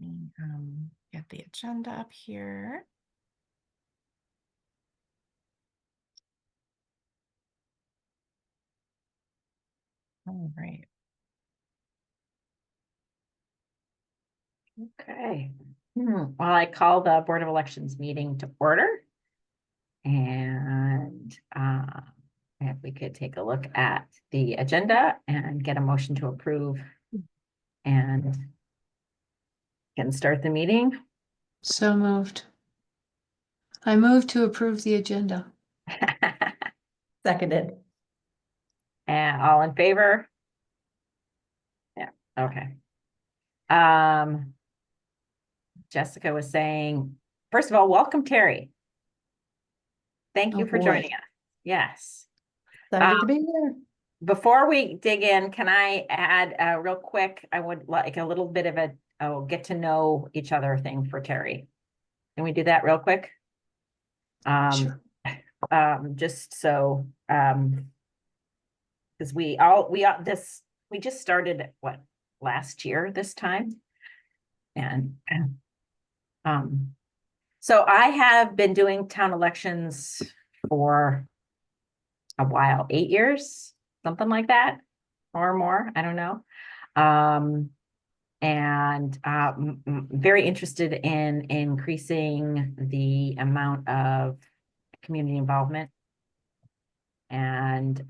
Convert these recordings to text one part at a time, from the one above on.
me get the agenda up here. All right. Okay. Well, I call the Board of Elections meeting to order. And if we could take a look at the agenda and get a motion to approve and can start the meeting. So moved. I move to approve the agenda. Seconded. And all in favor? Yeah, okay. Jessica was saying, first of all, welcome, Terry. Thank you Oh, for boy. joining us. Yes. Excited to be here. Before we dig in, can I add real quick? I would like a little bit of a get to know each other thing for Terry. Can we do that real quick? Sure. Just so because we just started what last year this time, and so I have been doing town elections for a while, 8 years, something like that, or more. I don't know. And very interested in increasing the amount of community involvement and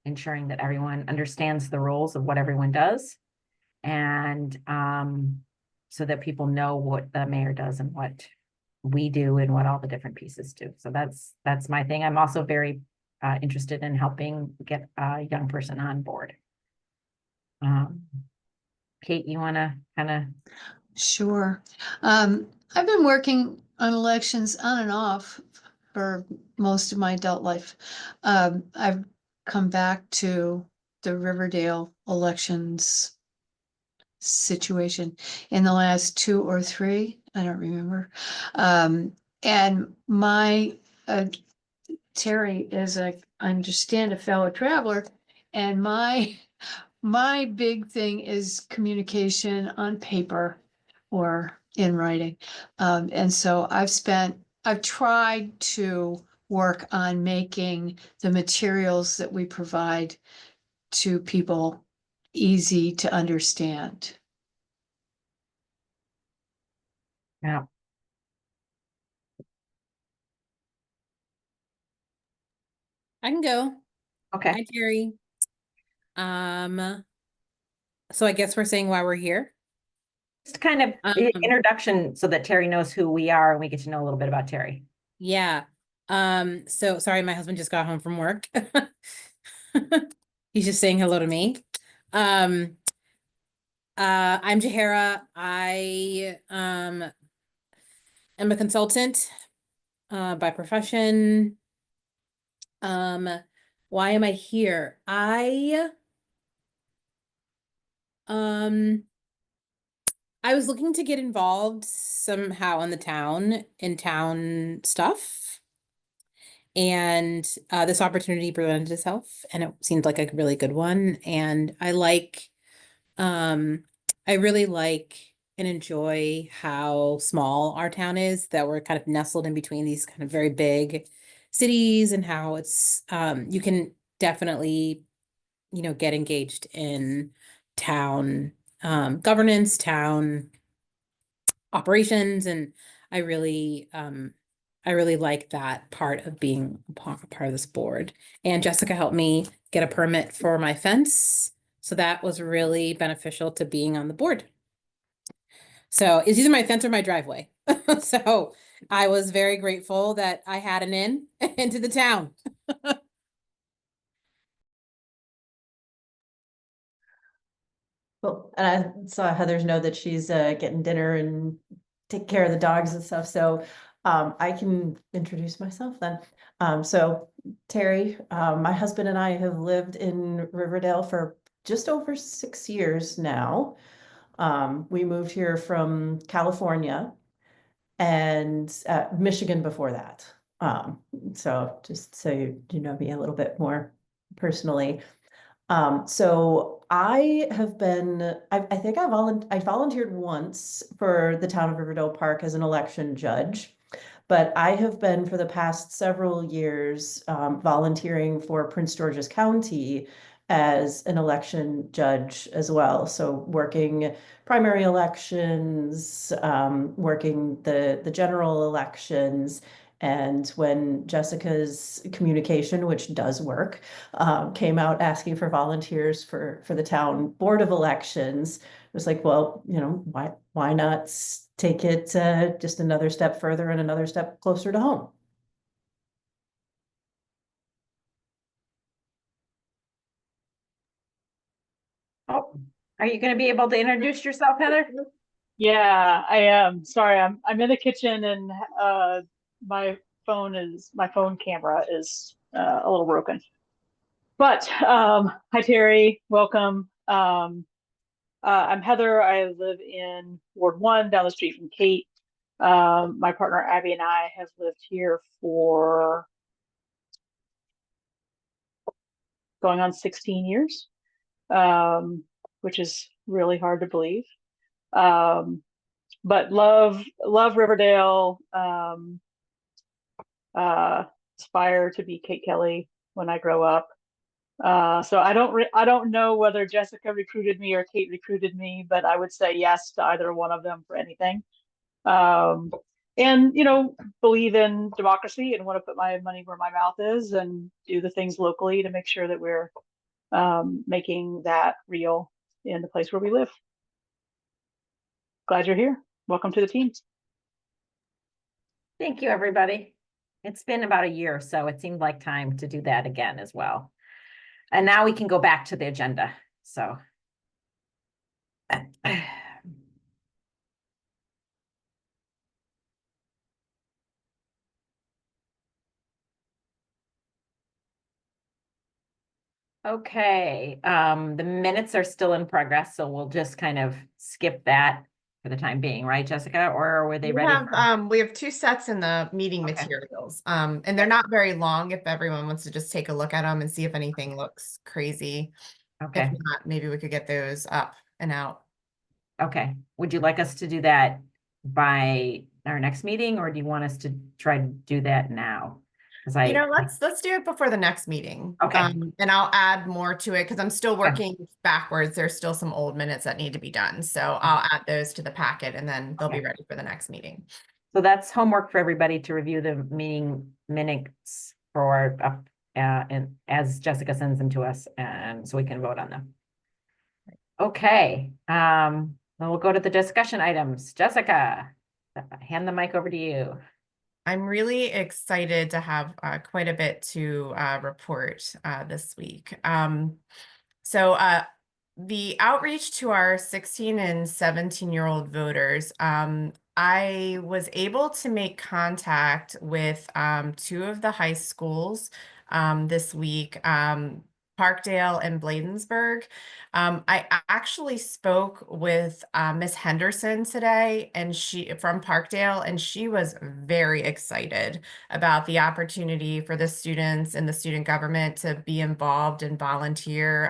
ensuring that everyone understands the roles of what everyone does, and so that people know what the mayor does and what we do and what all the different pieces do. So that's my thing. I'm also very interested in helping get a young person on board. Kate, you want to kind of? Sure. I've been working on elections on and off for most of my adult life. I've come back to the Riverdale elections situation in the last 2 or 3, I don't remember. And my Terry is I understand a fellow traveler, and my big thing is communication on paper or in writing. And so I've tried to work on making the materials that we provide to people easy to understand. Yeah. I can go. Okay. Hi, Terry. So I guess we're saying why we're here. Just kind of introduction so that Terry knows who we are and we get to know a little bit about Terry. Yeah. So sorry, my husband just got home from work. He's just saying hello to me. I'm Jahara. I am a consultant by profession. Why am I here? I was looking to get involved somehow in town stuff. And this opportunity presented itself, and it seemed like a really good one. And I really like and enjoy how small our town is, that we're kind of nestled in between these kind of very big cities, and how it's, you can definitely, get engaged in town governance, town operations. And I really like that part of being a part of this board. And Jessica helped me get a permit for my fence, so that was really beneficial to being on the board. So it's either my fence or my driveway. So I was very grateful that I had an in into the town. Well, and I saw Heather's know that she's getting dinner and take care of the dogs and stuff. So I can introduce myself then. So Terry, my husband and I have lived in Riverdale for just over 6 years now. We moved here from California and Michigan before that. So just so you know me a little bit more personally. So I have been, I think I volunteered once for the town of Riverdale Park as an election judge. But I have been for the past several years volunteering for Prince George's County as an election judge as well. So working primary elections, working the general elections. And when Jessica's communication, which does work, came out asking for volunteers for the town board of elections, it was like, well, why not take it just another step further and another step closer to home? Oh, are you going to be able to introduce yourself, Heather? Yeah, I am. Sorry, I'm in the kitchen and my phone camera is a little broken. But hi Terry, welcome. I'm Heather. I live in Ward 1 down the street from Kate. My partner Abby and I have lived here for going on 16 years, which is really hard to believe. But love Riverdale. Aspire to be Kate Kelly when I grow up. So I don't know whether Jessica recruited me or Kate recruited me, but I would say yes to either one of them for anything. And believe in democracy and want to put my money where my mouth is and do the things locally to make sure that we're making that real in the place where we live. Glad you're here. Welcome to the team. Thank you, everybody. It's been about a year, so it seemed like time to do that again as well. And now we can go back to the agenda. So. Okay, the minutes are still in progress, so we'll just kind of skip that for the time being, right, Jessica? Or were they ready? We have two sets in the meeting Okay. materials. And they're not very long if everyone wants to just take a look at them and see if anything looks crazy. Okay, If not, maybe we could get those up and out. okay. Would you like us to do that by our next meeting, or do you want us to try to do that now? Because Let's do it before the next meeting. Okay. And I'll add more to it because I'm still working backwards. There's still some old minutes that need to be done. So I'll add those to the packet and then they'll be ready for the next meeting. So that's homework for everybody to review the meeting minutes for and as Jessica sends them to us, and so we can vote on them. Okay, then we'll go to the discussion items. Jessica, hand the mic over to you. I'm really excited to have quite a bit to report this week. So the outreach to our 16 and 17-year-old voters, I was able to make contact with two of the high schools this week, Parkdale and Bladensburg. I actually spoke with Miss Henderson today, and she from Parkdale, and she was very excited about the opportunity for the students and the student government to be involved and volunteer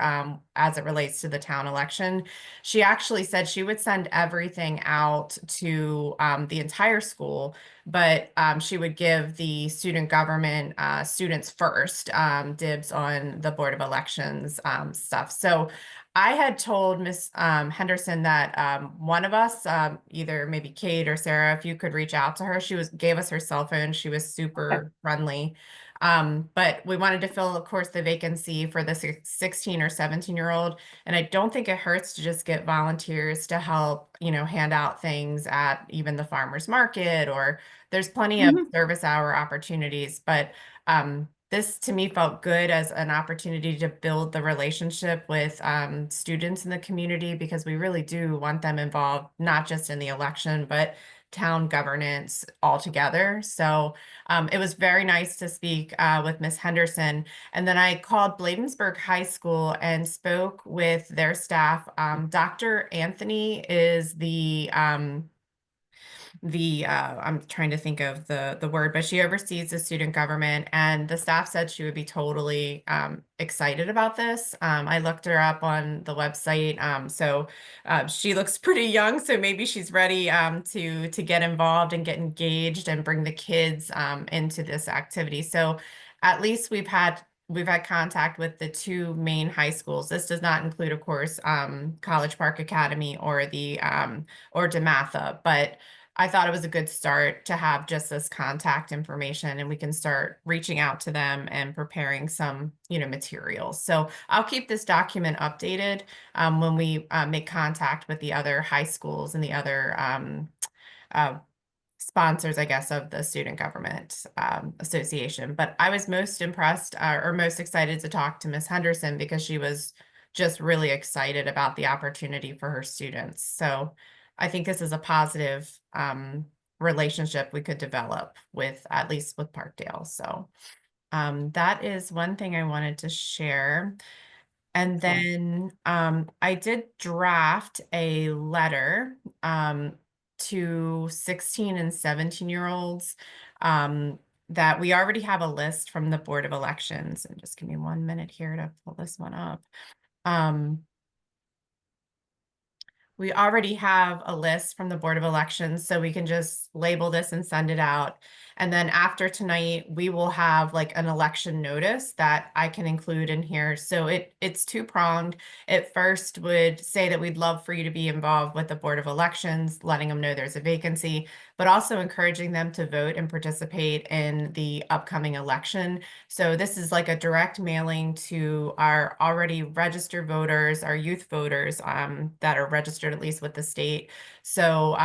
as it relates to the town election. She actually said she would send everything out to the entire school, but she would give the student government students first dibs on the Board of Elections stuff. So I had told Miss Henderson that one of us, either maybe Kate or Sarah, if you could reach out to her. She gave us her cell phone. She was super friendly. But we wanted to fill, of course, the vacancy for the 16 or 17-year-old. And I don't think it hurts to just get volunteers to help, hand out things at even the farmer's market, or there's plenty of service hour opportunities. But this to me felt good as an opportunity to build the relationship with students in the community, because we really do want them involved, not just in the election, but town governance altogether. So it was very nice to speak with Miss Henderson. And then I called Bladensburg High School and spoke with their staff. Dr. Anthony is the I'm trying to think of the word, but she oversees the student government, and the staff said she would be totally excited about this. I looked her up on the website, so she looks pretty young, so maybe she's ready to get involved and get engaged and bring the kids into this activity. So at least we've had contact with the two main high schools. This does not include, of course, College Park Academy or the or DeMatha, but I thought it was a good start to have just this contact information, and we can start reaching out to them and preparing some, materials. So I'll keep this document updated when we make contact with the other high schools and the other uh, sponsors, I guess, of the Student Government Association. But I was most impressed or most excited to talk to Miss Henderson because she was just really excited about the opportunity for her students. So I think this is a positive relationship we could develop with, at least with Parkdale. So that is one thing I wanted to share. And then I did draft a letter to 16 and 17-year-olds that we already have a list from the Board of Elections. And just give me 1 minute here to pull this one up. We already have a list from the Board of Elections, so we can just label this and send it out. And then after tonight, we will have like an election notice that I can include in here. So it's two-pronged. It first would say that we'd love for you to be involved with the Board of Elections, letting them know there's a vacancy, but also encouraging them to vote and participate in the upcoming election. So this is like a direct mailing to our already registered voters, our youth voters that are registered at least with the state. So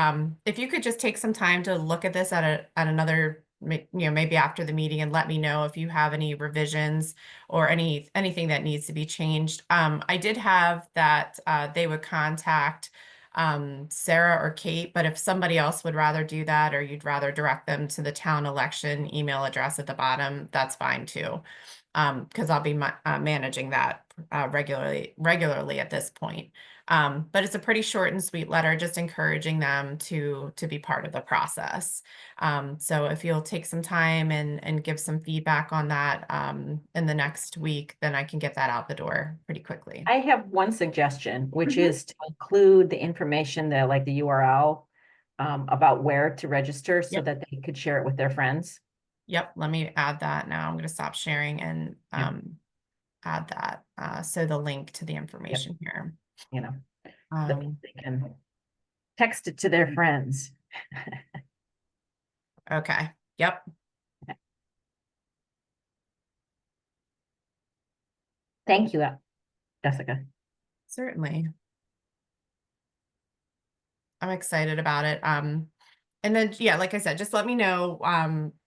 if you could just take some time to look at this at another, maybe after the meeting, and let me know if you have any revisions or anything that needs to be changed. I did have that they would contact Sarah or Kate, but if somebody else would rather do that, or you'd rather direct them to the town election email address at the bottom, that's fine too. Because I'll be managing that regularly at this point. But it's a pretty short and sweet letter, just encouraging them to be part of the process. So if you'll take some time and give some feedback on that in the next week, then I can get that out the door pretty quickly. I have one suggestion, which Mhm. is to include the information that, like the URL, about where to register so Yep. that they could share it with their friends. Yep, let me add that now. I'm going to stop sharing and Yep. add that. So the link to the information here. You know, that Um, they can text it to their friends. okay, yep. Thank you, Jessica. Certainly. I'm excited about it. And then, yeah, like I said, just let me know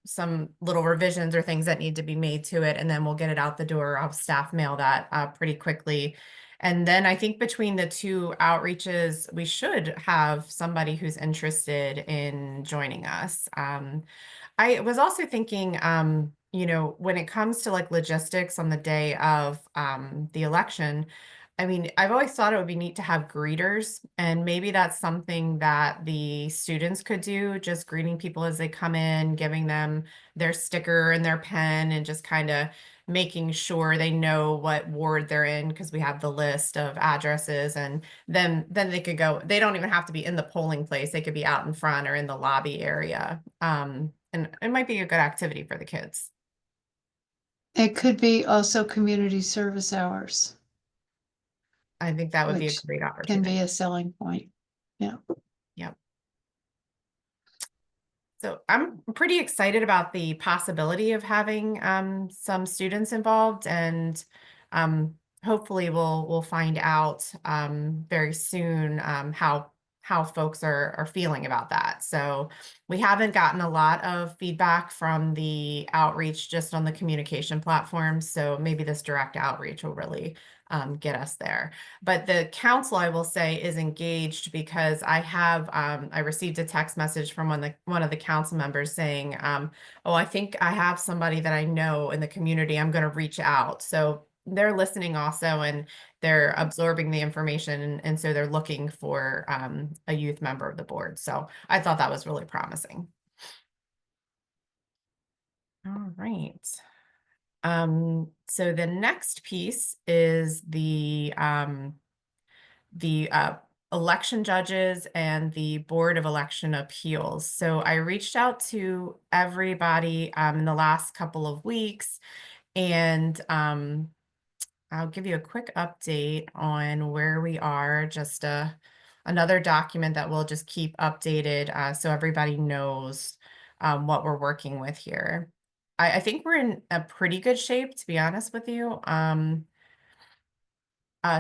some little revisions or things that need to be made to it, and then we'll get it out the door. I'll staff mail that pretty quickly. And then I think between the two outreaches, we should have somebody who's interested in joining us. I was also thinking, when it comes to like logistics on the day of the election, I mean, I've always thought it would be neat to have greeters, and maybe that's something that the students could do, just greeting people as they come in, giving them their sticker and their pen, and just kind of making sure they know what ward they're in, because we have the list of addresses, and then they could go, they don't even have to be in the polling place, they could be out in front or in the lobby area. And it might be a good activity for the kids. It could be also community service hours, I think that would be a which great can opportunity. be a selling point. Yep. So I'm pretty excited about the possibility of having some students involved, and hopefully we'll find out very soon how folks are feeling about that. So we haven't gotten a lot of feedback from the outreach just on the communication platform. So maybe this direct outreach will really get us there. But the council, I will say, is engaged, because I received a text message from one of the council members saying, oh, I think I have somebody that I know in the community. I'm going to reach out. So they're listening also, and they're absorbing the information, and so they're looking for a youth member of the board. So I thought that was really promising. All right. So the next piece is the election judges and the Board of Election Appeals. So I reached out to everybody in the last couple of weeks, and I'll give you a quick update on where we are, just another document that we'll just keep updated so everybody knows what we're working with here. I think we're in a pretty good shape, to be honest with you.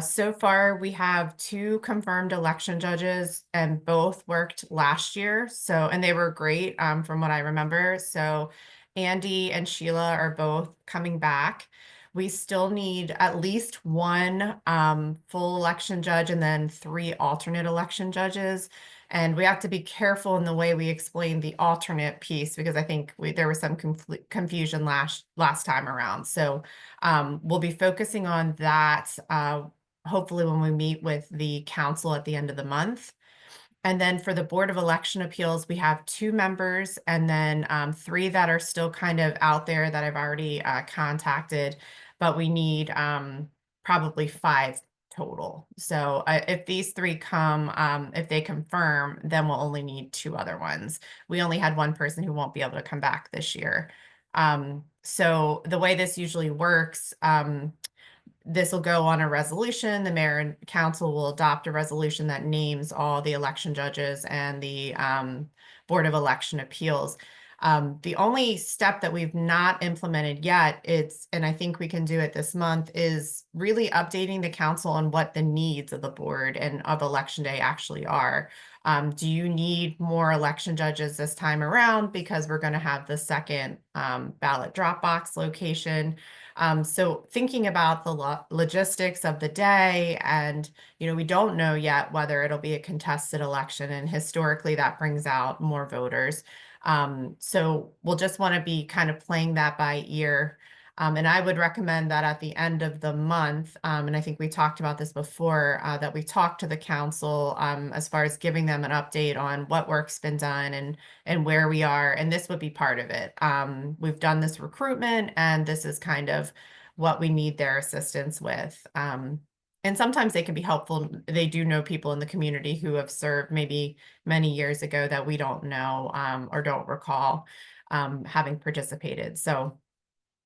So far, we have 2 confirmed election judges, and both worked last year. So, and they were great from what I remember. So Andy and Sheila are both coming back. We still need at least 1 full election judge and then 3 alternate election judges. And we have to be careful in the way we explain the alternate piece, because I think there was some confusion last time around. So we'll be focusing on that hopefully when we meet with the council at the end of the month. And then for the Board of Election Appeals, we have 2 members, and then 3 that are still kind of out there that I've already contacted, but we need probably 5 total. So if these 3 come, if they confirm, then we'll only need 2 other ones. We only had 1 person who won't be able to come back this year. So the way this usually works, this will go on a resolution. The mayor and council will adopt a resolution that names all the election judges and the Board of Election Appeals. The only step that we've not implemented yet, and I think we can do it this month, is really updating the council on what the needs of the board and of election day actually are. Do you need more election judges this time around because we're going to have the second ballot drop box location? So thinking about the logistics of the day, and we don't know yet whether it'll be a contested election, and historically that brings out more voters. So we'll just want to be kind of playing that by ear. And I would recommend that at the end of the month, and I think we talked about this before, that we talk to the council as far as giving them an update on what work's been done and where we are. And this would be part of it. We've done this recruitment, and this is kind of what we need their assistance with. And sometimes they can be helpful. They do know people in the community who have served maybe many years ago that we don't know or don't recall having participated. So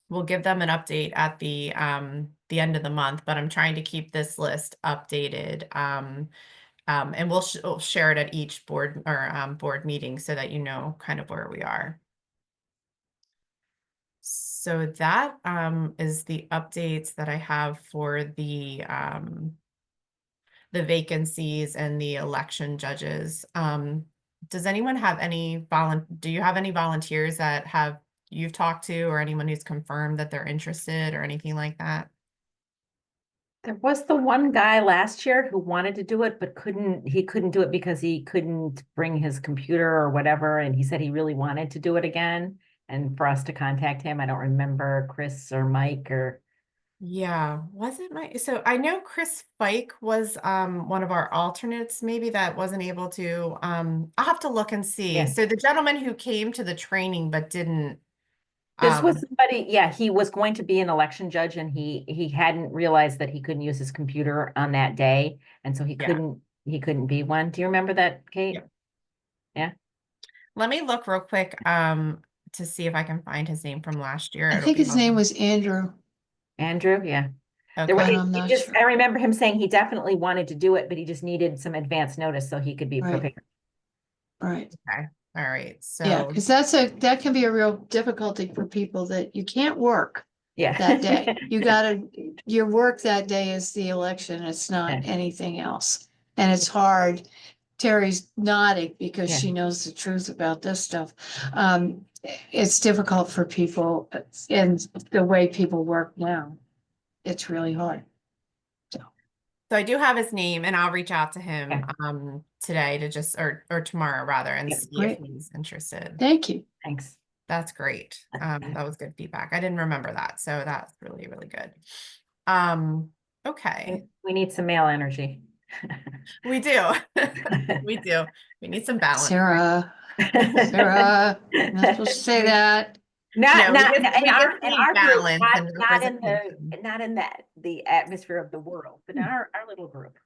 we'll give them an update at the end of the month, but I'm trying to keep this list updated. And we'll share it at each board or board meeting so that you know kind of where we are. So that is the updates that I have for the vacancies and the election judges. Does anyone have do you have any volunteers that you've talked to, or anyone who's confirmed that they're interested or anything like that? There was the one guy last year who wanted to do it, but he couldn't do it because he couldn't bring his computer or whatever. And he said he really wanted to do it again. And for us to contact him, I don't remember Chris or Mike or. Yeah, so I know Chris Fike was one of our alternates, maybe, that wasn't able to. I'll have to look and see. Yeah. So the gentleman who came to the training but didn't. This was somebody, yeah, he was going to be an election judge, and he hadn't realized that he couldn't use his computer on that day, and so he couldn't be one. Do you remember that, Kate? Yeah. Let me look real quick to see if I can find his name from last year. I think his name was Andrew. Andrew, yeah. Okay. I'm not sure. I remember him saying he definitely wanted to do it, but he just needed some advance notice so he could be Right. prepared. Right. Okay. All right. So Yeah, because that can be a real difficulty for people that you can't work Yeah. that day. Your work that day is the election. It's not Yeah. anything else. And it's hard. Terry's nodding because Yeah. she knows the truth about this stuff. It's difficult for people in the way people work now. It's really hard. So I do have his name, and I'll reach out to him Okay. today to just or tomorrow rather, and Yeah, see great. if he's interested. Thank you. Thanks. That's great. That was good feedback. I didn't remember that, so that's really, really good. Okay, We need some male energy. we do. We do. We need some balance. Sarah, Sarah, you're not supposed to say that. No, we just- in we just in need our group, balance not, and not in representation. not in the atmosphere of the world, but in our little group.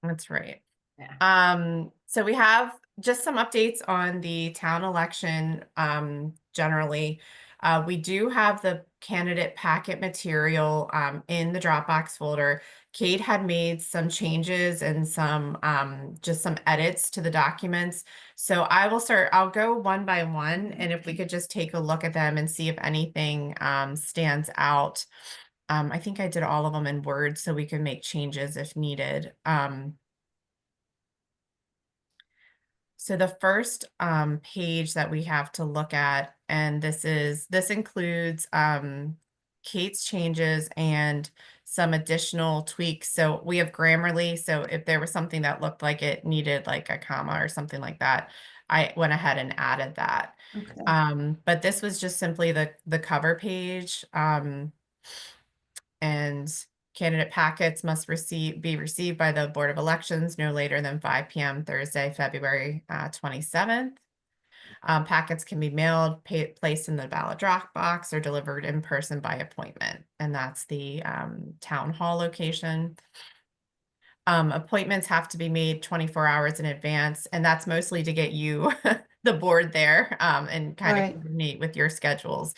That's right. Yeah. So we have just some updates on the town election, generally. We do have the candidate packet material, in the Dropbox folder. Kate had made some changes and some, just some edits to the documents. So I'll go one by one, and if we could just take a look at them and see if anything, stands out. I think I did all of them in Word so we can make changes if needed. So the first page that we have to look at, and this includes Kate's changes and some additional tweaks. So we have Grammarly. So if there was something that looked like it needed like a comma or something like that, I went ahead and added that. Okay. But this was just simply the cover page. And candidate packets must be received by the Board of Elections no later than 5 p.m. Thursday, February 27th. Packets can be mailed, placed in the ballot drop box, or delivered in person by appointment. And that's the town hall location. Appointments have to be made 24 hours in advance, and that's mostly to get you the board there and kind Right. of coordinate with your schedules.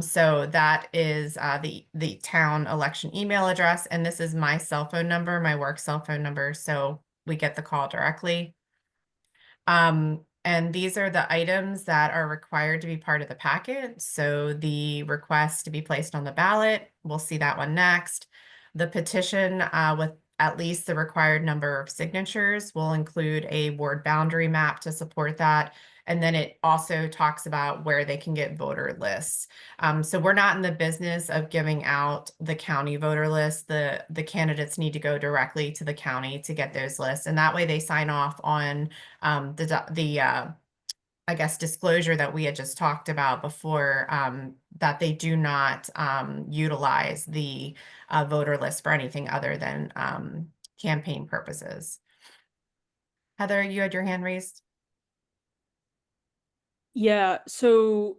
So that is the town election email address, and this is my cell phone number, my work cell phone number, so we get the call directly. And these are the items that are required to be part of the packet. So the request to be placed on the ballot, we'll see that one next. The petition with at least the required number of signatures will include a ward boundary map to support that. And then it also talks about where they can get voter lists. So we're not in the business of giving out the county voter list. The candidates need to go directly to the county to get those lists. And that way they sign off on I guess disclosure that we had just talked about before, that they do not utilize the voter list for anything other than campaign purposes. Heather, you had your hand raised. Yeah, so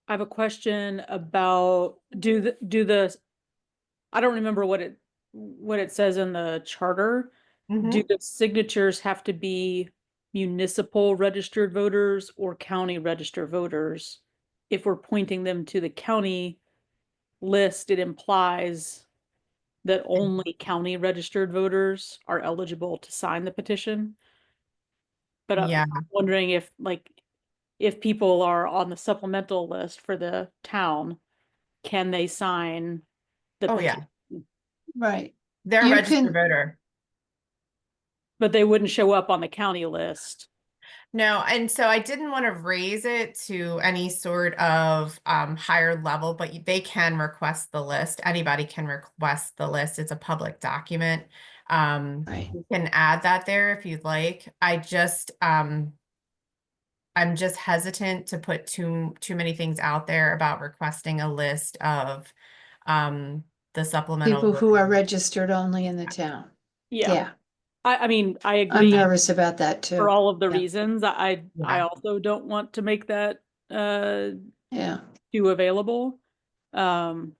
I have a question about do the I don't remember what it says in the charter. Do the signatures have to be municipal registered voters or county registered voters? If we're pointing them to the county list, it implies that only county registered voters are eligible to sign the petition. But Yeah. I'm wondering if people are on the supplemental list for the town, can they sign the Oh, petition? yeah. Right. They're a You registered can- voter. But they wouldn't show up on the county list. No, and so I didn't want to raise it to any sort of higher level, but they can request the list. Anybody can request the list. It's a public document. Right. You can add that there if you'd like. I'm just hesitant to put too many things out there about requesting a list of the supplemental People who are voters. registered only in the town. Yeah. Yeah, I mean, I I'm agree nervous about that too. for all of the Yeah. reasons. I Yeah. also don't want to make that Yeah, too available. Um,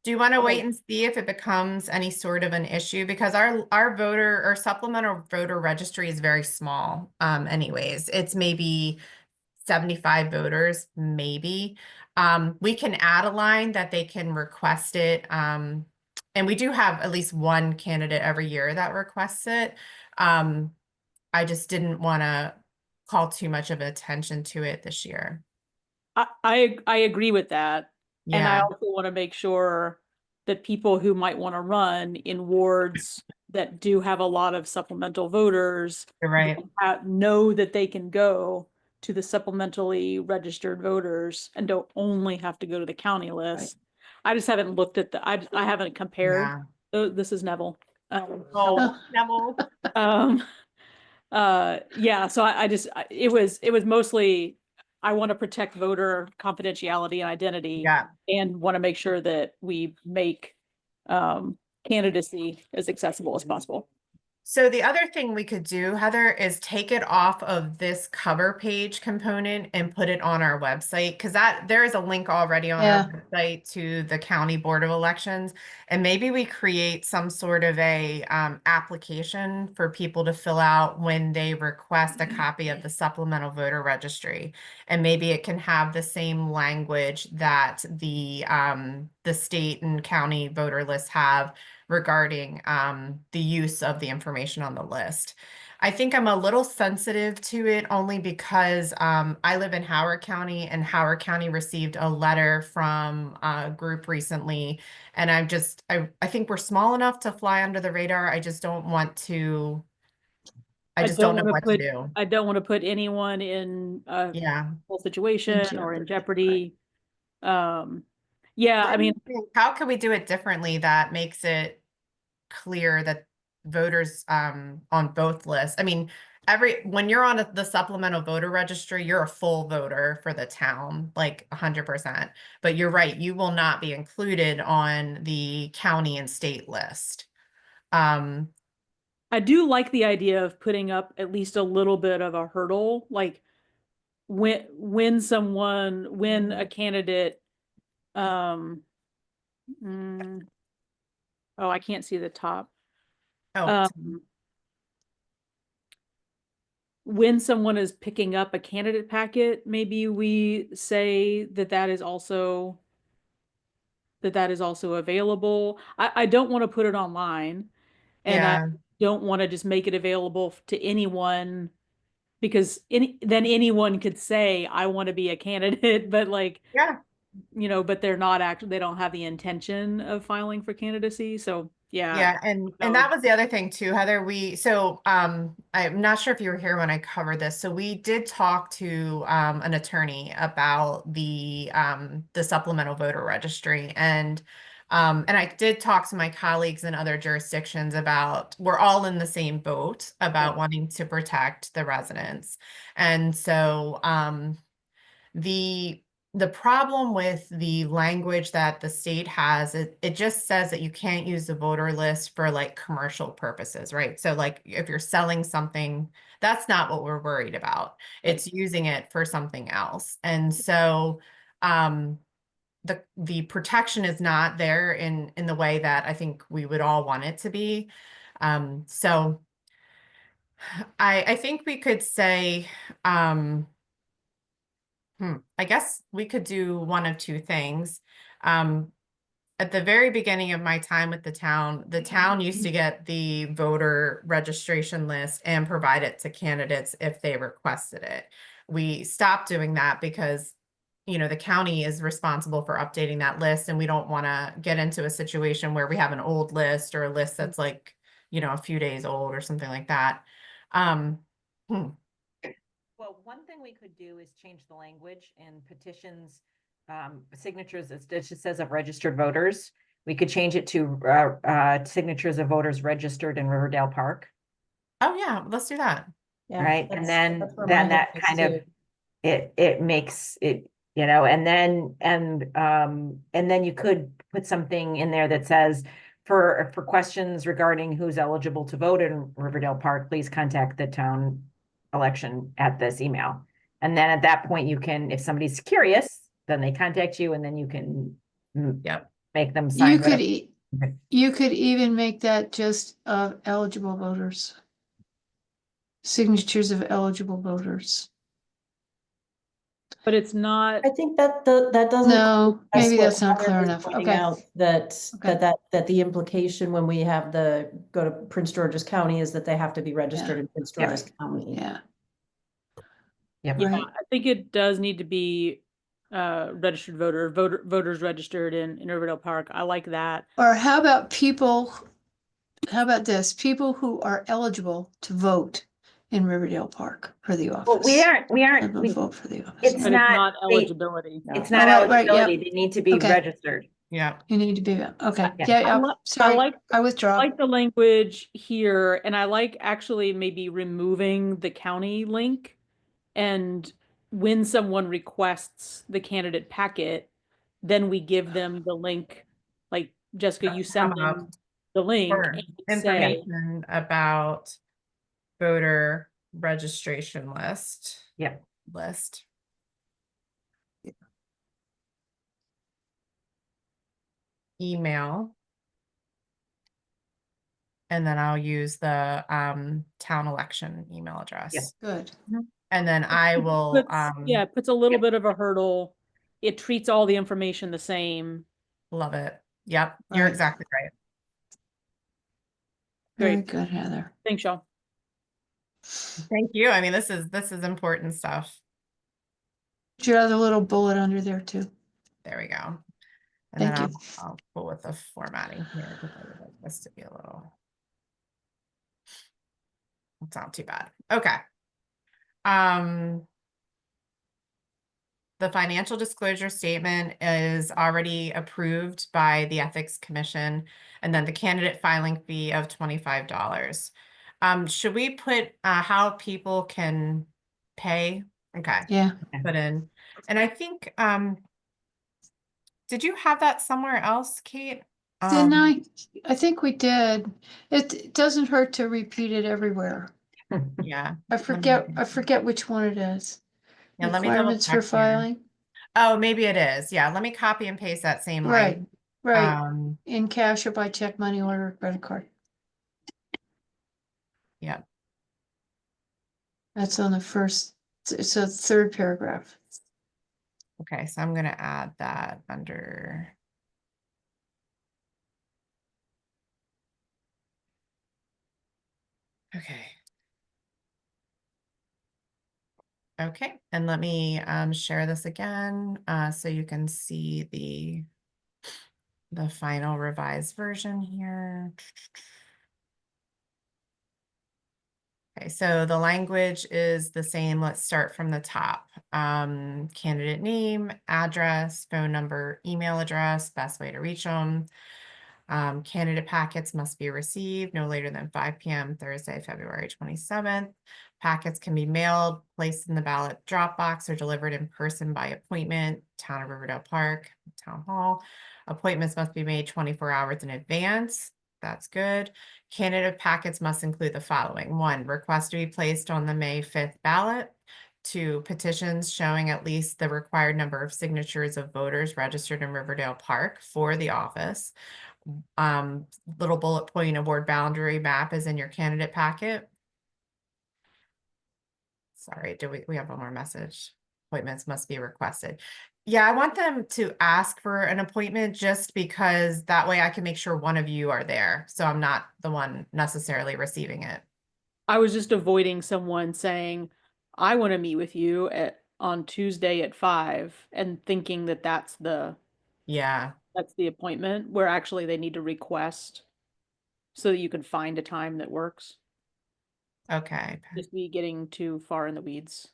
Do you want to wait Okay. and see if it becomes any sort of an issue? Because our voter or supplemental voter registry is very small. Anyways, it's maybe 75 voters, maybe. We can add a line that they can request it. And we do have at least one candidate every year that requests it. I just didn't want to call too much of attention to it this year. I agree with that. And I Yeah, also want to make sure that people who might want to run in wards that do have a lot of supplemental voters you're right. know that they can go to the supplementally registered voters and don't only have to go to the county list. I just haven't looked at I haven't compared. Yeah. Oh, this is Neville. Oh, Neville. Yeah, so it was mostly, I want to protect voter confidentiality and identity. Yeah. And want to make sure that we make candidacy as accessible as possible. So the other thing we could do, Heather, is take it off of this cover page component and put it on our website, because that there is a link already on Yeah. our website to the County Board of Elections. And maybe we create some sort of a application for people to fill out when they request a copy of the supplemental voter registry. And maybe it can have the same language that the state and county voter lists have regarding the use of the information on the list. I think I'm a little sensitive to it only because I live in Howard County, and Howard County received a letter from a group recently, and I think we're small enough to fly under the radar. I just don't want to. I just don't know what to do. I don't want to put anyone in a Yeah. whole situation or in jeopardy. jeopardy. Yeah, I mean, How can we do it differently that makes it clear that voters on both lists? I mean, when you're on the supplemental voter registry, you're a full voter for the town, like 100%. But you're right, you will not be included on the county and state list. I do like the idea of putting up at least a little bit of a hurdle, like when a candidate, oh, I can't see the top. Oh, When someone is picking up a candidate packet, maybe we say that is also available. I don't want to put it online, and I yeah. don't want to just make it available to anyone, because then anyone could say, I want to be a candidate, but like, Yeah. but they're not actually, they don't have the intention of filing for candidacy. So yeah. Yeah, and that was the other thing too, Heather. I'm not sure if you were here when I covered this. So we did talk to an attorney about the supplemental voter registry, and I did talk to my colleagues in other jurisdictions about, we're all in the same boat about wanting to protect the residents. And so the problem with the language that the state has, it just says that you can't use the voter list for like commercial purposes, right? So like if you're selling something, that's not what we're worried about. It's using it for something else. And so the protection is not there in the way that I think we would all want it to be. So I think we could say, I guess we could do one of two things. At the very beginning of my time with the town used to get the voter registration list and provide it to candidates if they requested it. We stopped doing that because, the county is responsible for updating that list, and we don't want to get into a situation where we have an old list or a list that's like, a few days old or something like that. Well, one thing we could do is change the language in petitions, signatures, it just says of registered voters. We could change it to signatures of voters registered in Riverdale Park. Oh yeah, let's do that. Yeah, Right, and then that's where my that head kind goes of, too. it makes it, and then you could put something in there that says, for questions regarding who's eligible to vote in Riverdale Park, please contact the town election at this email. And then at that point, you can, if somebody's curious, then they contact you, and then you can make them sign. You could even make that just eligible voters. Signatures of eligible voters. But it's not. I think that doesn't. No, That's maybe what that's not Heather clear was enough. pointing Okay. out that Okay. that the implication when we have go to Prince George's County is that they have to be registered in Prince Yeah. George's County. Yeah. Yep. Yeah, Right. I think it does need to be registered voters registered in Riverdale Park. I like that. Or how about this? People who are eligible to vote in Riverdale Park for the office. Well, we aren't, Vote for the office. it's But not, it's not they- eligibility. it's Oh, not right, yep. eligibility, they need to be Okay. registered. Yeah. You need to be, okay, Yeah. yeah, sorry, I I withdraw. like the language here, and I like actually maybe removing the county link and when someone requests the candidate packet, then we give them the link. Like Jessica, you How send about them the link for and you say, information about voter registration list? Yeah. List. Email. And then I'll use the town election email address. Good. And then I will it puts a little bit of a hurdle. It treats all the information the same. love it. Yep, you're Right. exactly right. Very Great. good, Heather. Thanks, y'all. Thank you. I mean, this is important stuff. Put your other little bullet under there too. There we go. And Thank then you. I'll pull with the formatting here because I would like this to be a little. It's not too bad. Okay. The financial disclosure statement is already approved by the Ethics Commission, and then the candidate filing fee of $25. Should we put how people can pay? Okay, Yeah. put in. And I think did you have that somewhere else, Kate? Didn't I think we did. It doesn't hurt to repeat it everywhere. Yeah. I forget which one it is. Yeah, let me double Requirements for check here. filing. Oh, maybe it is. Yeah, let me copy and paste that same Right, line. right. In cash or by check, money order, or credit card. Yeah. That's on the first, so third paragraph. Okay, so I'm gonna add that under. Okay. Okay, and let me share this again so you can see the final revised version here. Okay, so the language is the same. Let's start from the top. Candidate name, address, phone number, email address, best way to reach them. Candidate packets must be received no later than 5 p.m. Thursday, February 27th. Packets can be mailed, placed in the ballot drop box, or delivered in person by appointment, Town of Riverdale Park, Town Hall. Appointments must be made 24 hours in advance. That's good. Candidate packets must include the following. 1, request to be placed on the May 5th ballot. 2, petitions showing at least the required number of signatures of voters registered in Riverdale Park for the office. Little bullet point award boundary map is in your candidate packet. Sorry, we have one more message. Appointments must be requested. Yeah, I want them to ask for an appointment just because that way I can make sure one of you are there. So I'm not the one necessarily receiving it. I was just avoiding someone saying, I want to meet with you on Tuesday at 5 and thinking that that's the Yeah. appointment, where actually they need to request so that you can find a time that works. Okay. Just be getting too far in the weeds.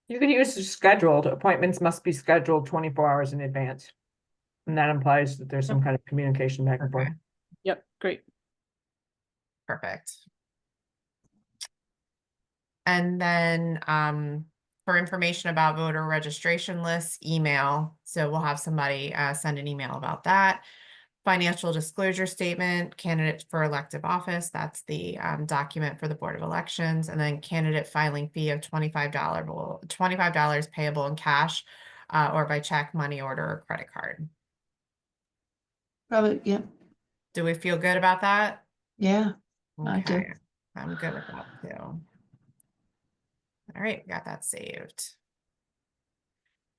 You could use scheduled. Appointments must be scheduled 24 hours in advance. And that implies that there's some kind of communication back and forth. Okay. Yep, great. Perfect. And then for information about voter registration lists, email. So we'll have somebody send an email about that. Financial disclosure statement, candidate for elective office. That's the document for the Board of Elections. And then candidate filing fee of $25 payable in cash or by check, money order, or credit card. Probably, yeah, Do we feel good about that? yeah. I do. Okay, I'm good with that too. All right, got that saved.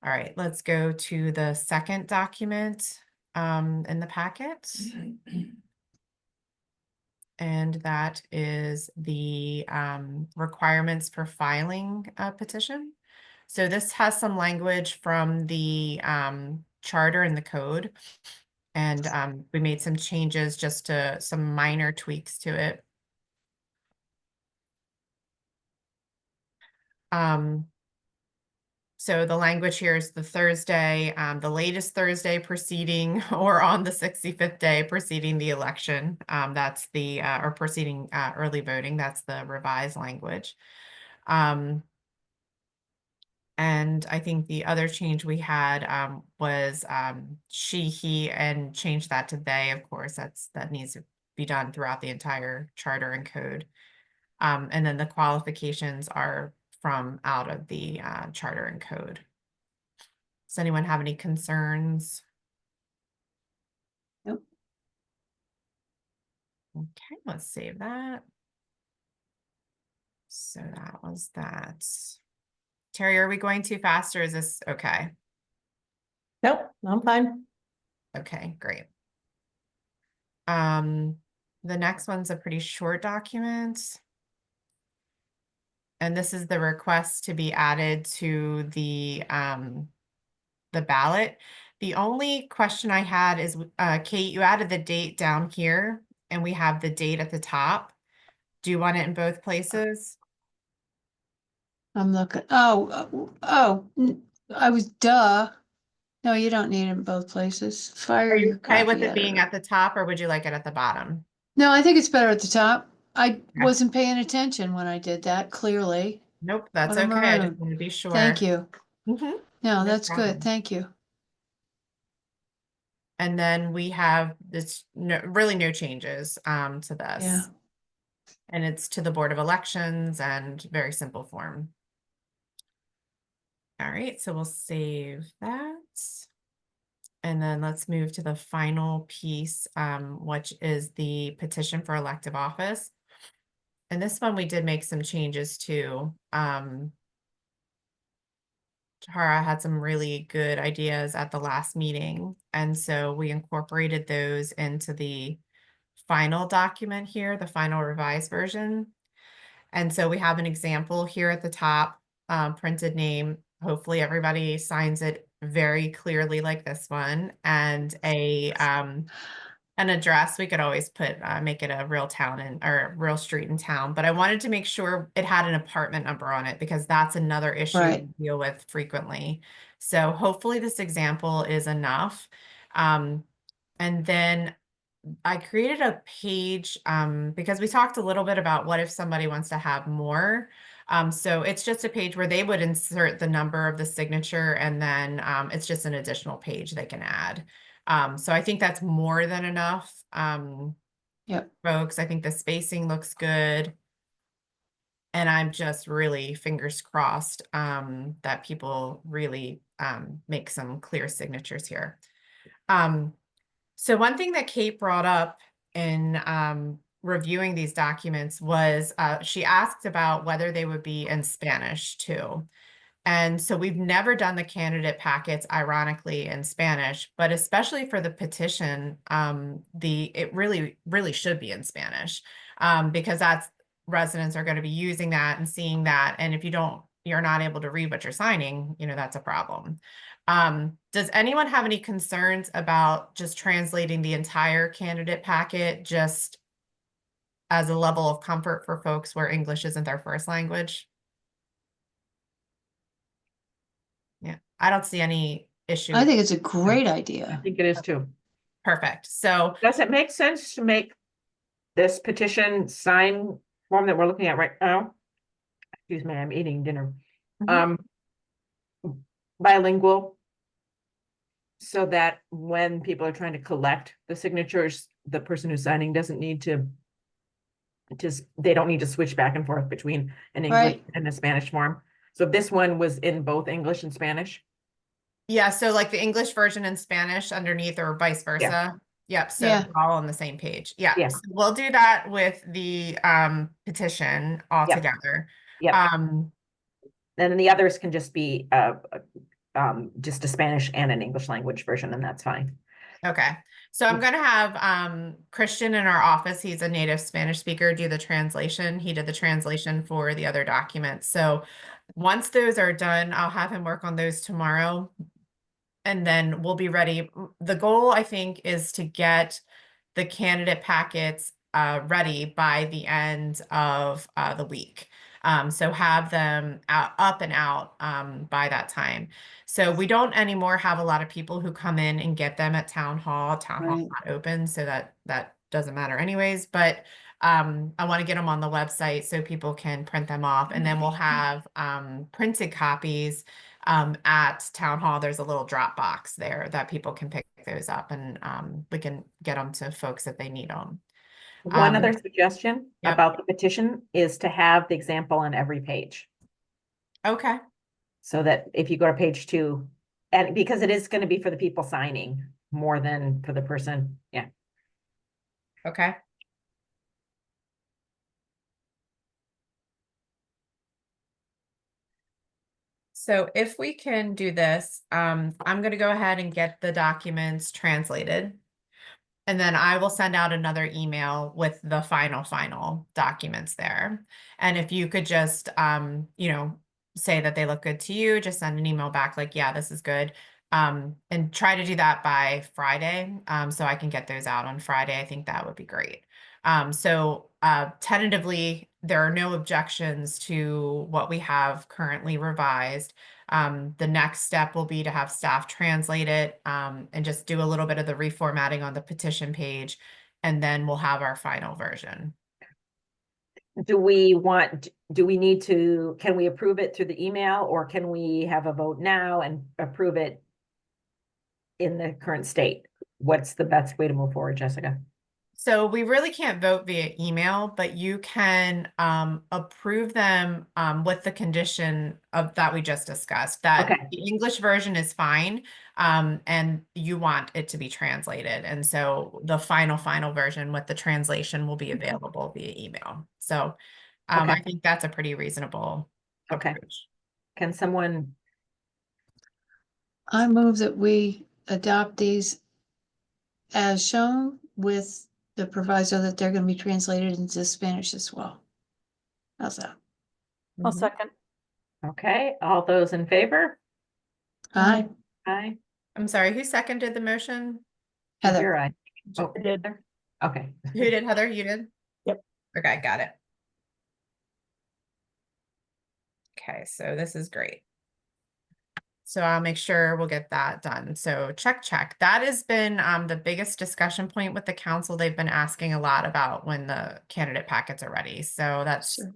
All right, let's go to the second document in the packet. And that is the requirements for filing a petition. So this has some language from the charter and the code. And we made some changes, just to some minor tweaks to it. So the language here is the Thursday, the latest Thursday preceding or on the 65th day preceding the election. That's the, or preceding early voting. That's the revised language. And And I think the other change we had was she, he, and change that to they. Of course, that needs to be done throughout the entire charter and code. And then the qualifications are from out of the charter and code. Does anyone have any concerns? Nope. Okay, let's save that. So that was that. Terry, are we going too fast or is this okay? Nope, I'm fine. Okay, great. The next one's a pretty short document. And this is the request to be added to the ballot. The only question I had is, Kate, you added the date down here and we have the date at the top. Do you want it in both places? I'm looking, I was, No, you don't need it in both places. Fire Are you your okay with copy it being editor. at the top or would you like it at the bottom? No, I think it's better at the top. I Yeah. wasn't paying attention when I did that, clearly. Nope, that's What a okay. I just maroon. want to be sure. Thank you. Mhm. No, No that's problem. good. Thank you. And then we have this, really no changes to Yeah. this. And it's to the Board of Elections and very simple form. All right, so we'll save that. And then let's move to the final piece, which is the petition for elective office. And this one we did make some changes to. Tara had some really good ideas at the last meeting. And so we incorporated those into the final document here, the final revised version. And so we have an example here at the top, printed name. Hopefully everybody signs it very clearly like this one, and an address. We could always put make it a real town or a real street in town, but I wanted to make sure it had an apartment number on it because that's another issue Right. we deal with frequently. So hopefully this example is enough. And then I created a page because we talked a little bit about what if somebody wants to have more. So it's just a page where they would insert the number of the signature and then it's just an additional page they can add. So I think that's more than enough, Yep. folks. I think the spacing looks good. And I'm just really fingers crossed that people really make some clear signatures here. So one thing that Kate brought up in reviewing these documents was she asked about whether they would be in Spanish too. And so we've never done the candidate packets, ironically, in Spanish, but especially for the petition, it really should be in Spanish because that's residents are going to be using that and seeing that. And if you're not able to read what you're signing, that's a problem. Does anyone have any concerns about just translating the entire candidate packet just as a level of comfort for folks where English isn't their first language? Yeah, I don't see any issue. I think it's a great I idea. think it is too. Perfect. So Does it make sense to make this petition sign form that we're looking at right now? Excuse me, I'm eating dinner. Mhm. Bilingual. So that when people are trying to collect the signatures, the person who's signing doesn't need to they don't need to switch back and forth between an English Right. and a Spanish form. So if this one was in both English and Spanish. yeah, so like the English version and Spanish underneath or vice versa. Yep, so Yeah. we're all on the same page. Yeah, Yeah. so we'll do that with the petition all Yep. together. Yep. Um, And then the others can just be just a Spanish and an English language version, and that's fine. Okay, so I'm gonna have Christian in our office, he's a native Spanish speaker, do the translation. He did the translation for the other documents. So once those are done, I'll have him work on those tomorrow. And then we'll be ready. The goal, I think, is to get the candidate packets ready by the end of the week. So have them up and out by that time. So we don't anymore have a lot of people who come in and get them at town hall. Town hall's Right. not open, so that doesn't matter anyways. But I want to get them on the website so people can print them off, and then we'll have printed copies at Town Hall, there's a little drop box there that people can pick those up, and we can get them to folks if they need them. One other suggestion yep. about the petition is to have the example on every page. Okay. So that if you go to page 2, and because it is going to be for the people signing more than for the person. Yeah. Okay. So if we can do this, I'm going to go ahead and get the documents translated. And then I will send out another email with the final documents there. And if you could just, say that they look good to you, just send an email back like, yeah, this is good. And try to do that by Friday. So I can get those out on Friday. I think that would be great. So tentatively, there are no objections to what we have currently revised. The next step will be to have staff translate it and just do a little bit of the reformatting on the petition page, and then we'll have our final version. Do we need to, can we approve it through the email, or can we have a vote now and approve it in the current state? What's the best way to move forward, Jessica? So we really can't vote via email, but you can approve them with the condition of that we just discussed, that Okay. the English version is fine, and you want it to be translated. And so the final version with the translation will be available via email. So Okay. I think that's a pretty reasonable Okay. approach. Can someone, I move that we adopt these as shown with the proviso that they're gonna be translated into Spanish as well. How's that? I'll Mhm. second. Okay, all those in favor? Aye, Aye. I'm sorry, who seconded the motion? Heather. You're right. Oh, I did. okay. Who did, Heather? You did? Yep. Okay, got it. Okay, so this is great. So I'll make sure we'll get that done. So check. That has been the biggest discussion point with the council. They've been asking a lot about when the candidate packets are ready. So that's, Sure.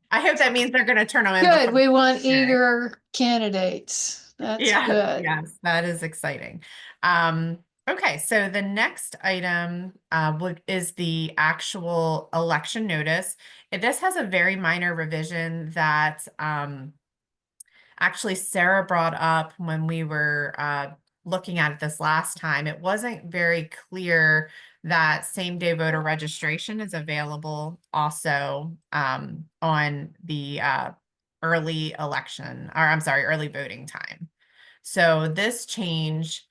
I hope that means they're going to turn them in. Good, before- we want Okay. eager candidates. That's Yeah, good. yes, that is exciting. Okay, so the next item is the actual election notice. This has a very minor revision that actually Sarah brought up when we were looking at it this last time. It wasn't very clear that same-day voter registration is available also on the early voting time. So this change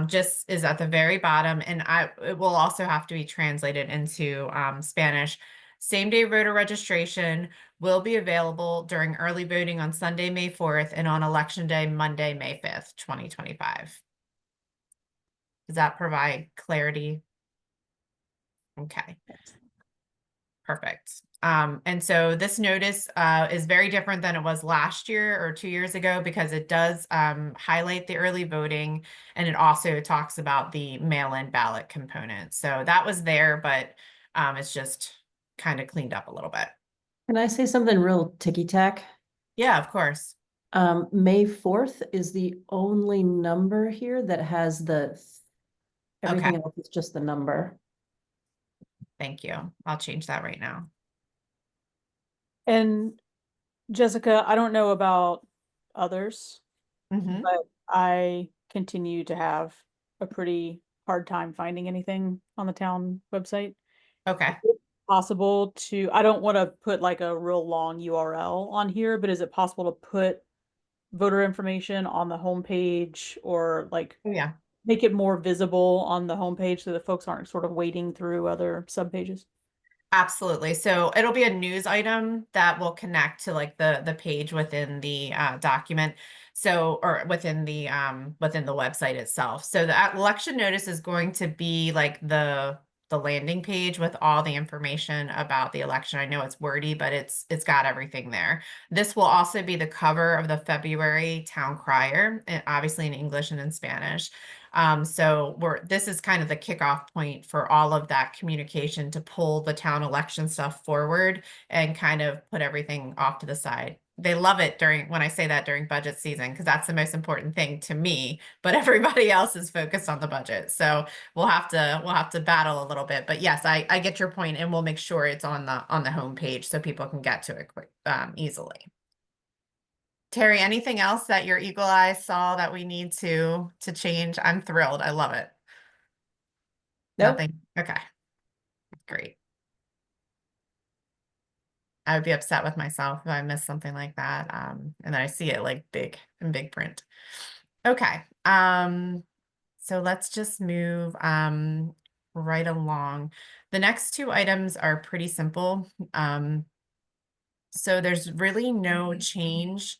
just is at the very bottom, and it will also have to be translated into Spanish. Same-day voter registration will be available during early voting on Sunday, May 4th, and on Election Day, Monday, May 5th, 2025. Does that provide clarity? Okay. Perfect. And so this notice is very different than it was last year or 2 years ago, because it does highlight the early voting, and it also talks about the mail-in ballot component. So that was there, but it's just kind of cleaned up a little bit. Can I say something real ticky-tack? Yeah, of course. May 4th is the only number here that has everything else is just the number. Thank you. I'll change that right now. And Jessica, I don't know about others, Mhm. but I continue to have a pretty hard time finding anything on the town website. Okay. Possible to, I don't want to put like a real long URL on here, but is it possible to put voter information on the homepage, or like Oh, yeah. make it more visible on the homepage so that folks aren't sort of wading through other subpages? Absolutely. So it'll be a news item that will connect to like the page within the document. So, or within the website itself. So the election notice is going to be like the landing page with all the information about the election. I know it's wordy, but it's got everything there. This will also be the cover of the February town crier, and obviously in English and in Spanish. So this is kind of the kickoff point for all of that communication to pull the town election stuff forward and kind of put everything off to the side they love it when I say that during budget season, because that's the most important thing to me, but everybody else is focused on the budget. So we'll have to battle a little bit. But yes, I get your point, and we'll make sure it's on the homepage so people can get to it quick, easily. Terry, anything else that your eagle eye saw that we need to change? I'm thrilled. I love it. Nope. Nothing. Okay. Great. I would be upset with myself if I missed something like that. And then I see it like big in big print. Okay. So let's just move right along. The next two items are pretty simple. So there's really no change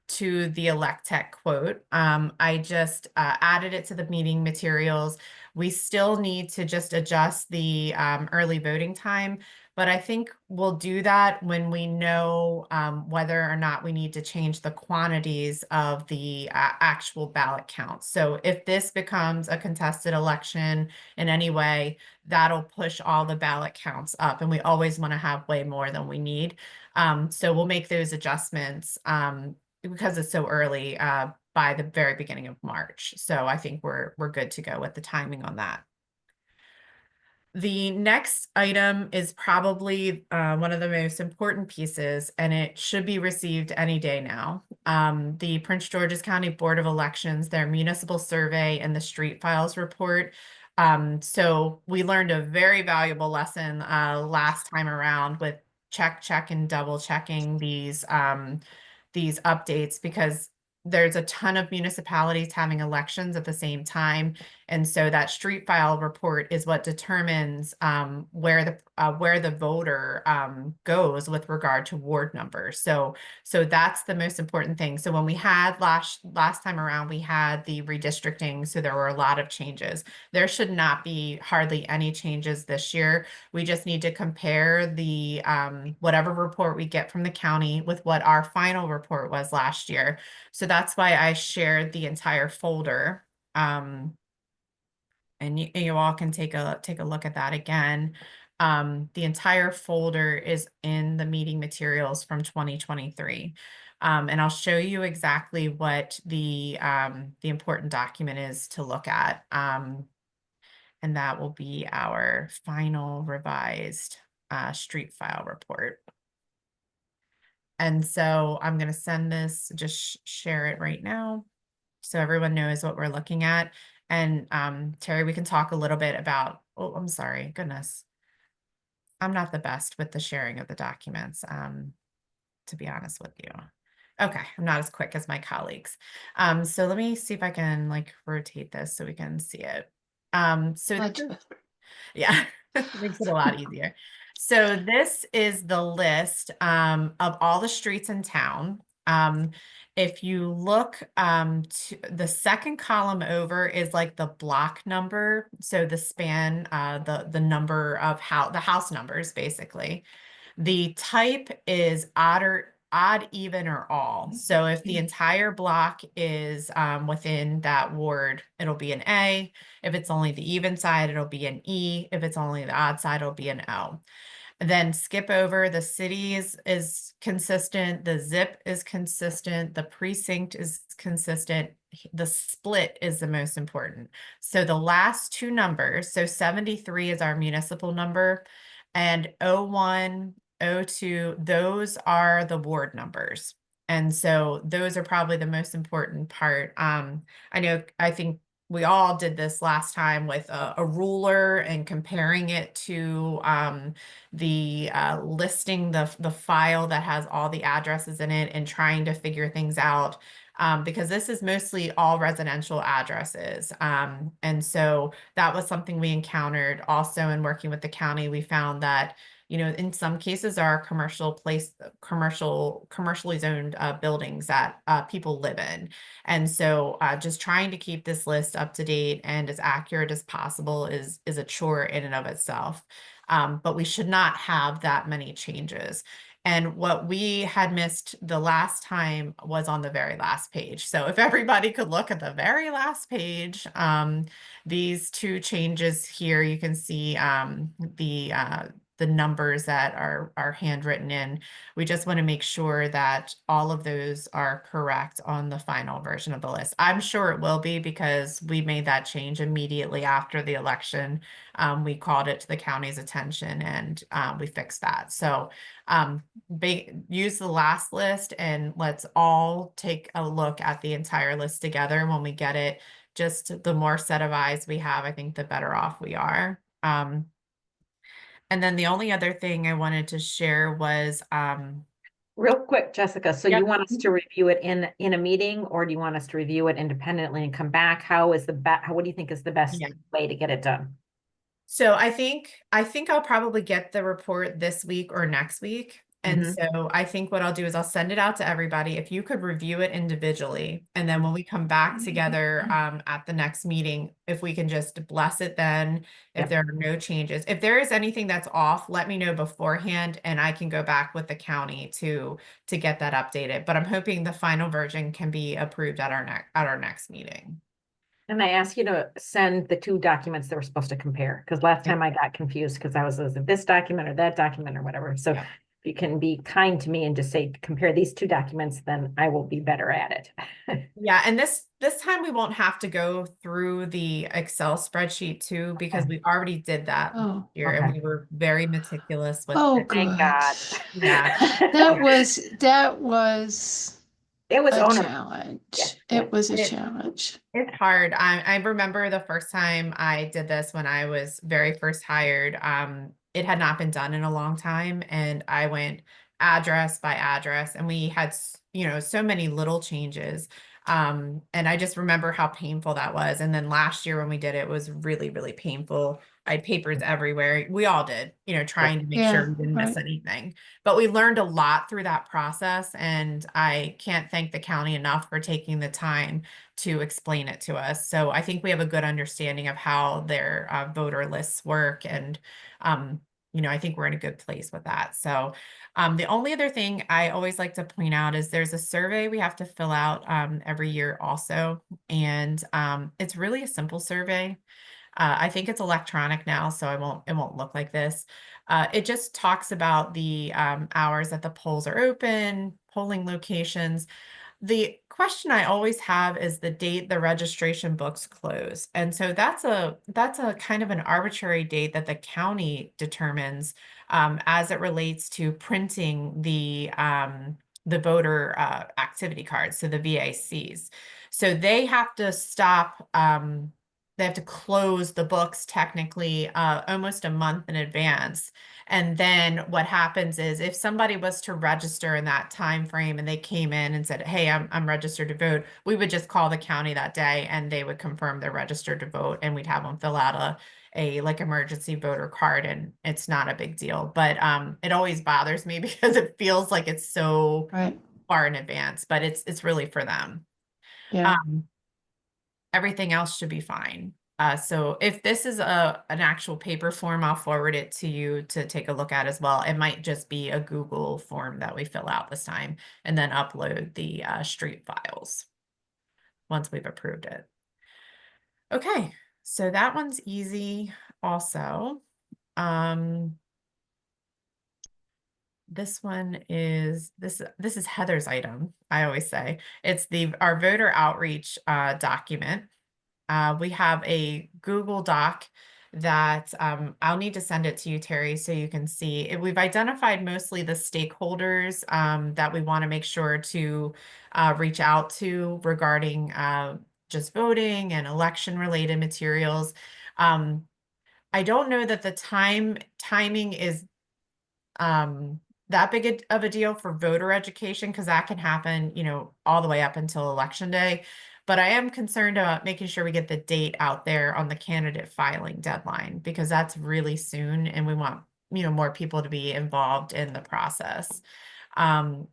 to the Electech quote. I just added it to the meeting materials. We still need to just adjust the early voting time, but I think we'll do that when we know whether or not we need to change the quantities of the actual ballot count. So if this becomes a contested election in any way, that'll push all the ballot counts up, and we always want to have way more than we need. So we'll make those adjustments because it's so early by the very beginning of March. So I think we're good to go with the timing on that. The next item is probably one of the most important pieces, and it should be received any day now. The Prince George's County Board of Elections, their municipal survey and the street files report. So we learned a very valuable lesson last time around with check and double checking these updates, because there's a ton of municipalities having elections at the same time. And so that street file report is what determines where the voter goes with regard to ward numbers. So that's the most important thing. So when we had last time around, we had the redistricting. So there were a lot of changes. There should not be hardly any changes this year. We just need to compare the whatever report we get from the county with what our final report was last year. So that's why I shared the entire folder. And you all can take a look at that again. The entire folder is in the meeting materials from 2023. And I'll show you exactly what the important document is to look at. And that will be our final revised street file report. And so I'm going to send this, just share it right now so everyone knows what we're looking at. And Terry, we can talk a little bit about, oh, I'm sorry, goodness. I'm not the best with the sharing of the documents, to be honest with you. Okay, I'm not as quick as my colleagues. So let me see if I can like rotate this so we can see it. Yeah, makes it a lot easier. So this is the list of all the streets in town. If you look to the second column over is like the block number. So the span, the number of the house numbers, basically. The type is odd, even, or all. So if the entire block is within that ward, it'll be an A. If it's only the even side, it'll be an E. If it's only the odd side, it'll be an O. Then skip over, the city is consistent, the zip is consistent, the precinct is consistent, the split is the most important. So the last two numbers, so 73 is our municipal number, and 01, 02, those are the ward numbers. And so those are probably the most important part. I think we all did this last time with a ruler and comparing it to the listing, the file that has all the addresses in it, and trying to figure things out. Because this is mostly all residential addresses. And so that was something we encountered also in working with the county. We found that, in some cases are commercially zoned buildings that people live in. And so just trying to keep this list up to date and as accurate as possible is a chore in and of itself. But we should not have that many changes. And what we had missed the last time was on the very last page. So if everybody could look at the very last page, these two changes here, you can see the numbers that are handwritten in. We just want to make sure that all of those are correct on the final version of the list. I'm sure it will be because we made that change immediately after the election. We called it to the county's attention and we fixed that. So use the last list and let's all take a look at the entire list together when we get it. Just the more set of eyes we have, I think the better off we are. And then the only other thing I wanted to share was, Real quick, Jessica, so Yep. you want us to review it in a meeting, or do you want us to review it independently and come back? How is what do you think is the best Yeah. way to get it done? so I think I'll probably get the report this week or next week. And Mhm. so I think what I'll do is I'll send it out to everybody. If you could review it individually, and then when we come back together at the next meeting, if we can just bless it then, if Yep. there are no changes. If there is anything that's off, let me know beforehand and I can go back with the county to get that updated. But I'm hoping the final version can be approved at our next meeting. And I asked you to send the two documents that we're supposed to compare, because last Yeah. time I got confused because I was this document or that document or whatever. So Yeah. if you can be kind to me and just say, compare these two documents, then I will be better at it. Yeah, and this time we won't have to go through the Excel spreadsheet too, because Okay. we already did that Oh, here and Okay. we were very meticulous with oh, it. good. Thank God. Yeah. That was It was a onerous. challenge. Yeah. It was a It- challenge. It's hard. I remember the first time I did this when I was very first hired. It had not been done in a long time, and I went address by address, and we had so many little changes. And I just remember how painful that was. And then last year when we did it, was really, really painful. I had papers everywhere. We all did, trying to make Yeah, sure we didn't miss right. anything. But we learned a lot through that process, and I can't thank the county enough for taking the time to explain it to us. So I think we have a good understanding of how their voter lists work. And, I think we're in a good place with that. So the only other thing I always like to point out is there's a survey we have to fill out every year also. And it's really a simple survey. I think it's electronic now, so it won't look like this. It just talks about the hours that the polls are open, polling locations. The question I always have is the date the registration books close. And so that's a kind of an arbitrary date that the county determines as it relates to printing the voter activity cards, so the VACs. So they have to stop, they have to close the books technically almost a month in advance. And then what happens is if somebody was to register in that time frame and they came in and said, "Hey, I'm registered to vote," we would just call the county that day and they would confirm they're registered to vote, and we'd have them fill out a like emergency voter card, and it's not a big deal. But it always bothers me because it feels like it's so Right. far in advance, but it's really for them. Yeah. Everything else should be fine. So if this is an actual paper form, I'll forward it to you to take a look at as well. It might just be a Google form that we fill out this time and then upload the street files once we've approved it. Okay, so that one's easy also. This one is this is Heather's item. I always say it's our voter outreach document. We have a Google Doc that I'll need to send it to you, Terry, so you can see. We've identified mostly the stakeholders that we want to make sure to reach out to regarding just voting and election related materials. I don't know that the timing is that big of a deal for voter education, because that can happen, all the way up until election day. But I am concerned about making sure we get the date out there on the candidate filing deadline, because that's really soon and we want, more people to be involved in the process.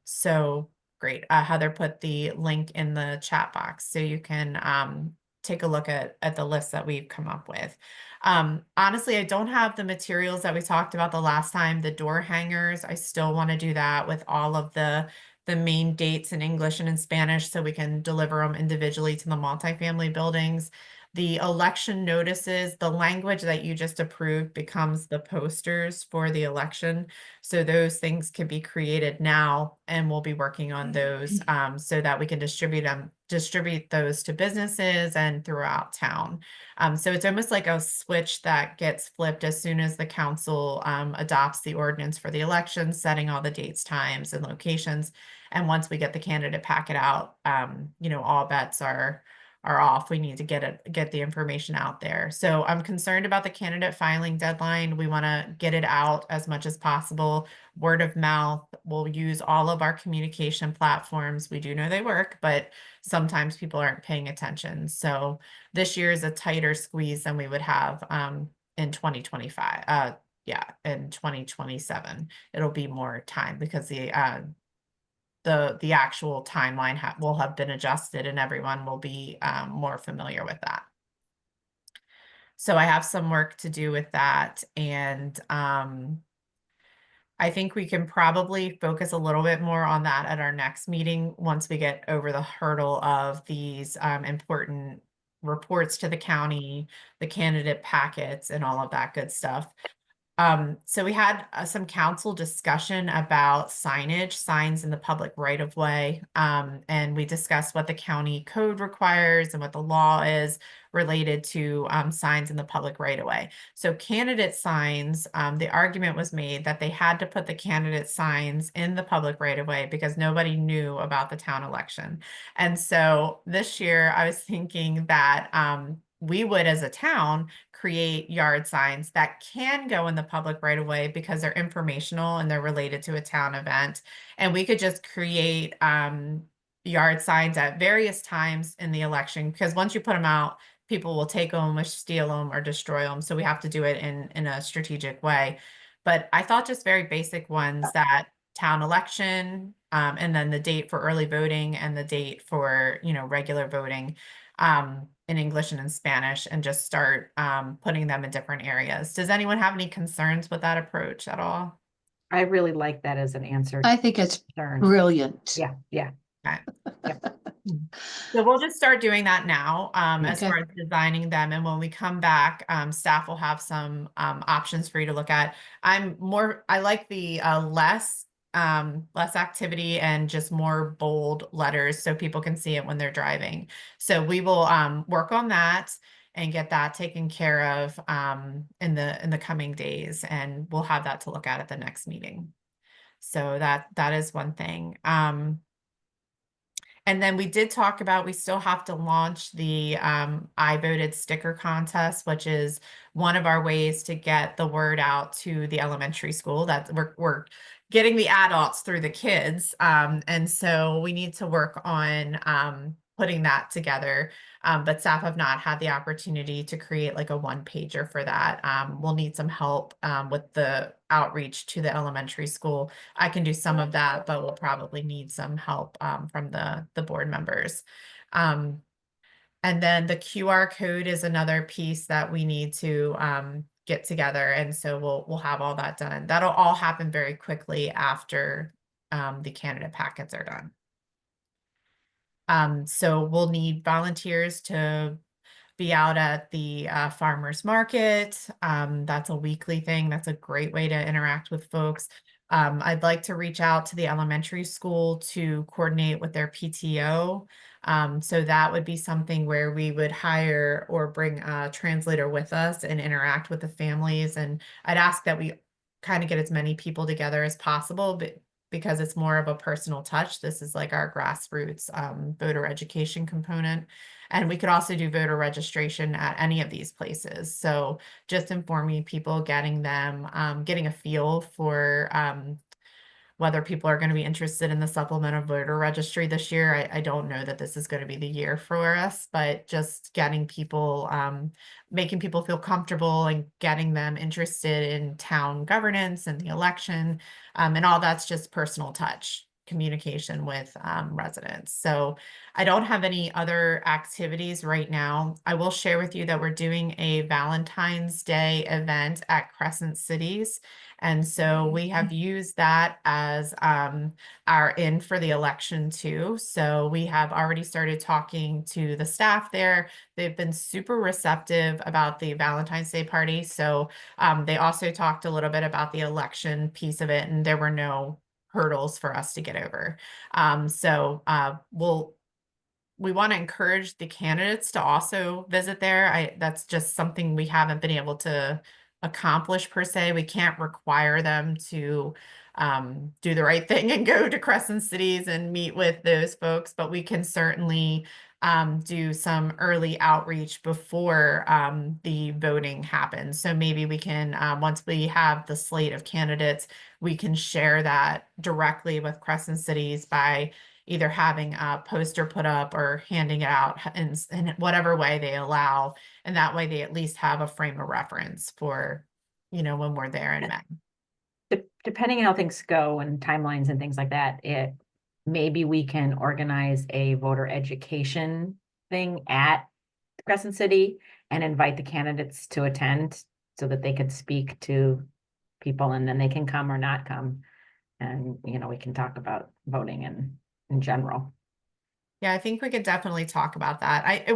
So great. Heather put the link in the chat box so you can take a look at the list that we've come up with. Honestly, I don't have the materials that we talked about the last time, the door hangers. I still want to do that with all of the main dates in English and in Spanish so we can deliver them individually to the multifamily buildings. The election notices, the language that you just approved becomes the posters for the election. So those things can be created now, and we'll be working on those so that we can distribute those to businesses and throughout town. So it's almost like a switch that gets flipped as soon as the council adopts the ordinance for the election, setting all the dates, times, and locations. And once we get the candidate packet out, all bets are off. We need to get the information out there. So I'm concerned about the candidate filing deadline. We want to get it out as much as possible. Word of mouth. We'll use all of our communication platforms. We do know they work, but sometimes people aren't paying attention. So this year is a tighter squeeze than we would have in 2025. In 2027, it'll be more time because the actual timeline will have been adjusted and everyone will be more familiar with that. So I have some work to do with that. And I think we can probably focus a little bit more on that at our next meeting once we get over the hurdle of these important reports to the county, the candidate packets, and all of that good stuff. So we had some council discussion about signs in the public right of way. And we discussed what the county code requires and what the law is related to signs in the public right of way. So candidate signs, the argument was made that they had to put the candidate signs in the public right of way because nobody knew about the town election. And so this year I was thinking that we would, as a town, create yard signs that can go in the public right away because they're informational and they're related to a town event. And we could just create yard signs at various times in the election, because once you put them out, people will take them or steal them or destroy them. So we have to do it in a strategic way. But I thought just very basic ones, that town election, and then the date for early voting and the date for, regular voting, in English and in Spanish, and just start putting them in different areas. Does anyone have any concerns with that approach at all? I really like that as an answer. I think it's Concern. brilliant. Yeah. So we'll just start doing that now as Okay. far as designing them. And when we come back, staff will have some options for you to look at. I like the less activity and just more bold letters so people can see it when they're driving. So we will work on that and get that taken care of in the coming days, and we'll have that to look at the next meeting. So that is one thing. And then we did talk about, we still have to launch the I Voted sticker contest, which is one of our ways to get the word out to the elementary school. That we're getting the adults through the kids. And so we need to work on putting that together. But staff have not had the opportunity to create like a one-pager for that. We'll need some help with the outreach to the elementary school. I can do some of that, but we'll probably need some help from the board members. And then the QR code is another piece that we need to get together. And so we'll have all that done. That'll all happen very quickly after the candidate packets are done. So we'll need volunteers to be out at the farmers market. That's a weekly thing. That's a great way to interact with folks. I'd like to reach out to the elementary school to coordinate with their PTO. So that would be something where we would hire or bring a translator with us and interact with the families. And I'd ask that we kind of get as many people together as possible, but because it's more of a personal touch. This is like our grassroots voter education component. And we could also do voter registration at any of these places. So just informing people, getting them, getting a feel for whether people are going to be interested in the supplemental voter registry this year. I don't know that this is going to be the year for us, but just getting people, making people feel comfortable and getting them interested in town governance and the election. And all that's just personal touch. communication with residents. So I don't have any other activities right now. I will share with you that we're doing a Valentine's Day event at Crescent Cities. And so we have used that as our in for the election too. So we have already started talking to the staff there. They've been super receptive about the Valentine's Day party. So they also talked a little bit about the election piece of it, and there were no hurdles for us to get over. We want to encourage the candidates to also visit there. That's just something we haven't been able to accomplish per se. We can't require them to do the right thing and go to Crescent Cities and meet with those folks, but we can certainly do some early outreach before the voting happens. So maybe we can, once we have the slate of candidates, we can share that directly with Crescent Cities by either having a poster put up or handing it out in whatever way they allow. And that way they at least have a frame of reference for, when we're there in May. Depending on how things go and timelines and things like that, maybe we can organize a voter education thing at Crescent City and invite the candidates to attend so that they could speak to people, and then they can come or not come. And, we can talk about voting and in general. Yeah, I think we could definitely talk about that.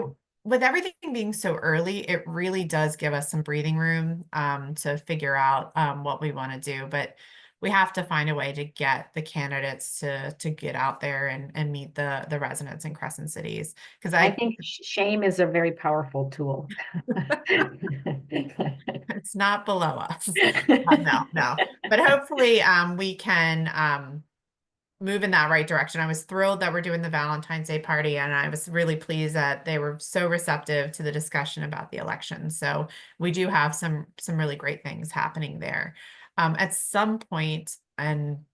With everything being so early, it really does give us some breathing room to figure out what we want to do. But we have to find a way to get the candidates to get out there and meet the residents in Crescent Cities. Because I think shame is a very powerful tool. It's not below us. No. But hopefully we can move in that right direction. I was thrilled that we're doing the Valentine's Day party, and I was really pleased that they were so receptive to the discussion about the election. So we do have some really great things happening there. At some point, and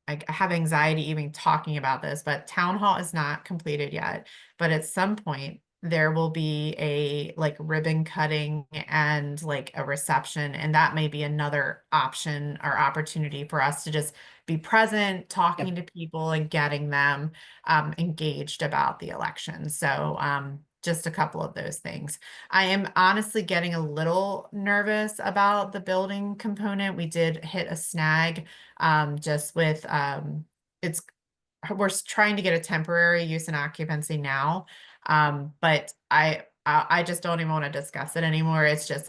I have anxiety even talking about this, but town hall is not completed yet. But at some point, there will be a ribbon cutting and a reception, and that may be another option or opportunity for us to just be present, talking to people and getting them engaged about the election. So just a couple of those things. I am honestly getting a little nervous about the building component. We did hit a snag just with we're trying to get a temporary use and occupancy now. But I just don't even want to discuss it anymore. It's just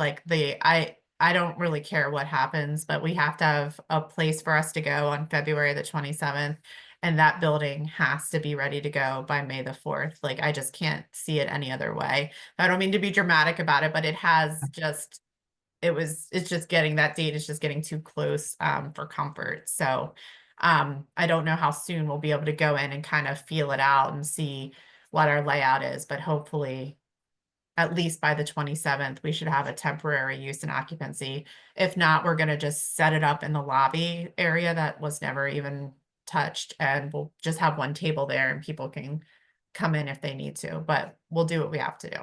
I don't really care what happens, but we have to have a place for us to go on February the 27th. And that building has to be ready to go by May the 4th. I just can't see it any other way. I don't mean to be dramatic about it, but it's just getting that date is just getting too close for comfort. So I don't know how soon we'll be able to go in and kind of feel it out and see what our layout is, but hopefully at least by the 27th, we should have a temporary use and occupancy. If not, we're going to just set it up in the lobby area that was never even touched, and we'll just have one table there and people can come in if they need to, but we'll do what we have to do.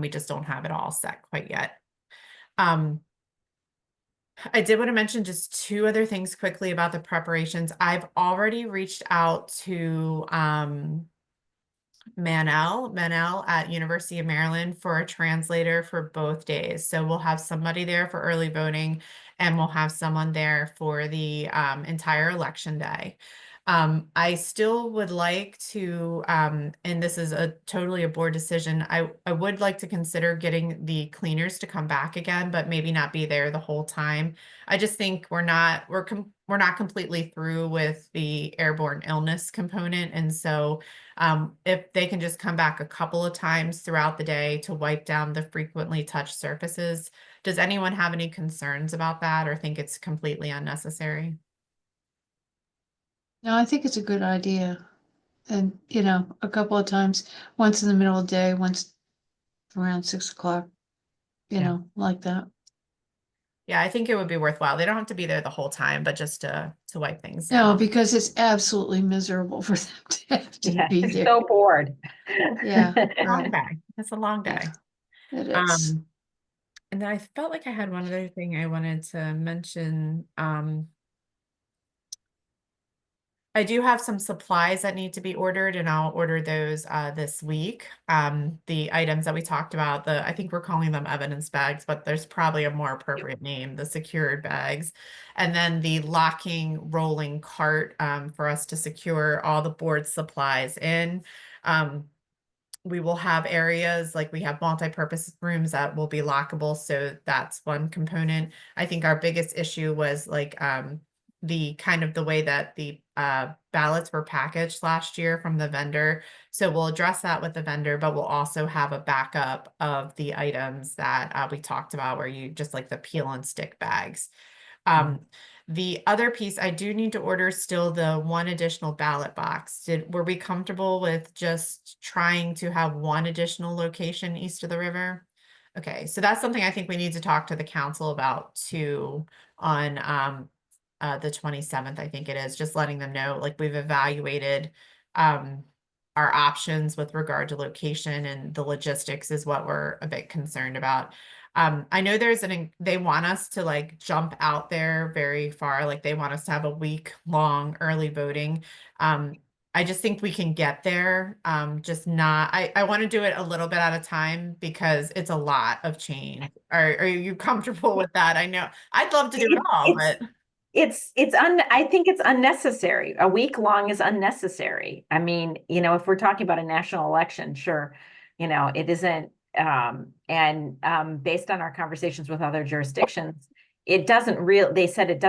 We just don't have it all set quite yet. I did want to mention just two other things quickly about the preparations. I've already reached out to Manel at University of Maryland for a translator for both days. So we'll have somebody there for early voting, and we'll have someone there for the entire election day. I still would like to, and this is totally a board decision, I would like to consider getting the cleaners to come back again, but maybe not be there the whole time. I just think we're not completely through with the airborne illness component. And so if they can just come back a couple of times throughout the day to wipe down the frequently touched surfaces. Does anyone have any concerns about that or think it's completely unnecessary? No, I think it's a good idea. And, a couple of times, once in the middle of the day, once around 6 o'clock, like that. Yeah, I think it would be worthwhile. They don't have to be there the whole time, but just to wipe things No, down. because it's absolutely miserable for them to have to be there. So bored. Yeah, Long right. day. It's a long day. It is. And then I felt like I had one other thing I wanted to mention. I do have some supplies that need to be ordered, and I'll order those this week. The items that we talked about, I think we're calling them evidence bags, but there's probably a more appropriate name, the secured bags. And then the locking rolling cart for us to secure all the board supplies in. We will have areas like we have multi-purpose rooms that will be lockable, so that's one component. I think our biggest issue was like the kind of the way that the ballots were packaged last year from the vendor. So we'll address that with the vendor, but we'll also have a backup of the items that we talked about, where you just like the peel and stick bags. The other piece, I do need to order still the one additional ballot box. Were we comfortable with just trying to have one additional location east of the river? Okay, so that's something I think we need to talk to the council about too on the 27th, I think it is, just letting them know, like, we've evaluated our options with regard to location, and the logistics is what we're a bit concerned about. I know they want us to like jump out there very far, like they want us to have a week long early voting. I just think we can get there. Just not, I want to do it a little bit at a time because it's a lot of change. Are you comfortable with that? I know I'd love to do it all, but I think it's unnecessary. A week long is unnecessary. I mean, if we're talking about a national election, sure, it isn't, based on our conversations with other jurisdictions, they said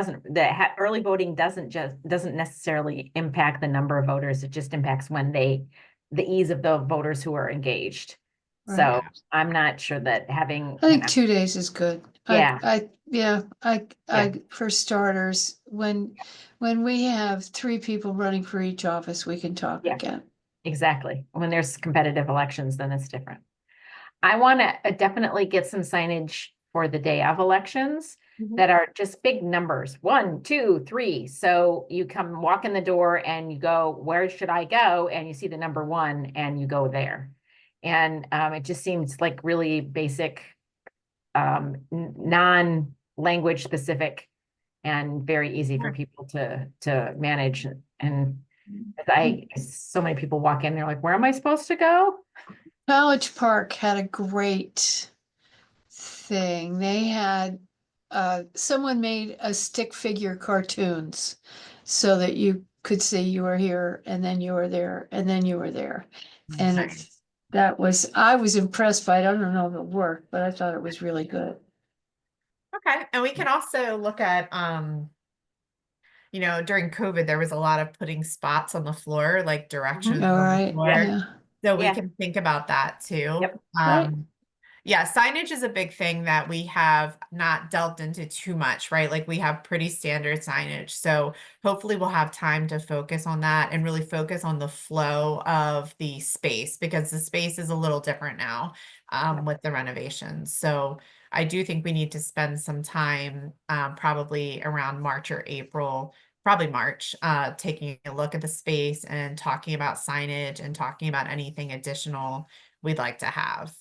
early voting doesn't necessarily impact the number of voters. It just impacts the ease of the voters who are engaged. So Right. I'm not sure that having, I think 2 days is good. Yeah. Yeah, Yeah. for starters, when we have 3 people running for each office, we can talk Yeah. again. Exactly. When there's competitive elections, then it's different. I want to definitely get some signage for the day of elections Mhm. that are just big numbers, 1, 2, 3. So you walk in the door and you go, where should I go? And you see the number 1 and you go there. And it just seems like really basic, non-language specific and very easy for people to manage. And so many people walk in, they're like, where am I supposed to go? College Park had a great thing. They had someone made a stick figure cartoons so that you could see you were here and then you were there and then you were there. And Nice. I was impressed by it. I don't know if it worked, but I thought it was really good. Okay, and we can also look at during COVID, there was a lot of putting spots on the floor, like directions All on the right, floor. yeah. So we Yeah. can think about that too. Yep. Right. Yeah, signage is a big thing that we have not delved into too much, right? Like we have pretty standard signage. So hopefully we'll have time to focus on that and really focus on the flow of the space, because the space is a little different now with the renovations. So I do think we need to spend some time, probably around March or April, probably March, taking a look at the space and talking about signage and talking about anything additional we'd like to have.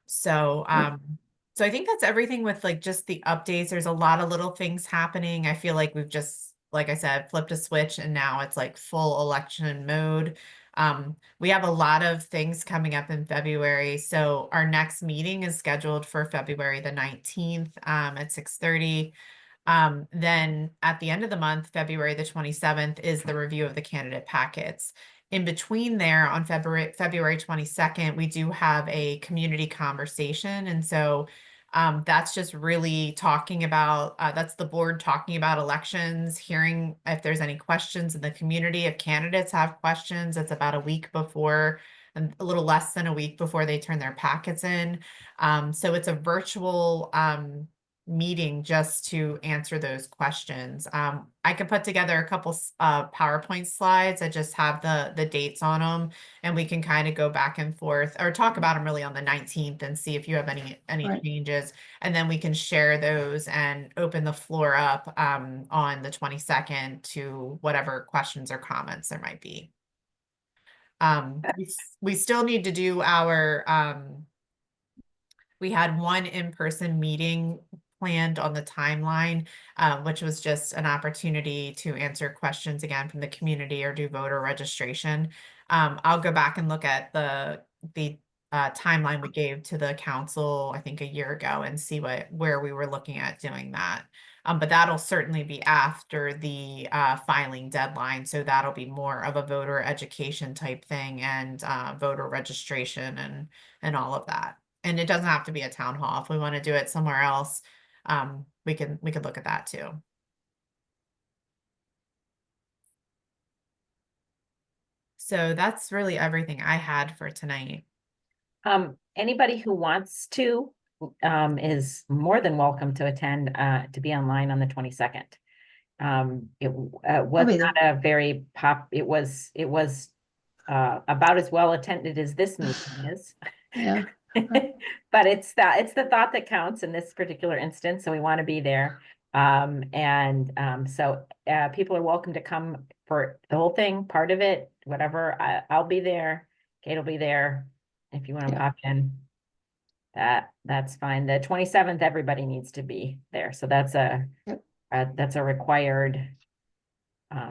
So, so I think that's everything with like just the updates. There's a lot of little things happening. I feel like we've just, like I said, flipped a switch and now it's like full election mode. We have a lot of things coming up in February. So our next meeting is scheduled for February the 19th, at 6:30. Then at the end of the month, February the 27th, is the review of the candidate packets. In between there, on February 22nd, we do have a community conversation. And so that's just really talking about, that's the board talking about elections, hearing if there's any questions in the community. If candidates have questions, it's about a week before, and a little less than a week before they turn their packets in. So it's a virtual meeting just to answer those questions. I could put together a couple PowerPoint slides that just have the dates on them, and we can kind of go back and forth or talk about them really on the 19th and see if you have any Right. changes, and then we can share those and open the floor up on the 22nd to whatever questions or comments there might be. We still need to do our we had one in-person meeting planned on the timeline, which was just an opportunity to answer questions again from the community or do voter registration. I'll go back and look at the timeline we gave to the council, I think a year ago, and see where we were looking at doing that. But that'll certainly be after the filing deadline. So that'll be more of a voter education type thing and voter registration and all of that. And it doesn't have to be a town hall. If we want to do it somewhere else, we could look at that too. So that's really everything I had for tonight. Anybody who wants to, is more than welcome to attend, to be online on the 22nd. It was be there. not a very it was about as well attended as this meeting is. Yeah. But it's the thought that counts in this particular instance, so we want to be there. So people are welcome to come for the whole thing, part of it, whatever. I'll be there. Kate will be there. If you want to Yeah. pop in, that's fine. The 27th, everybody needs to be there. So that's a required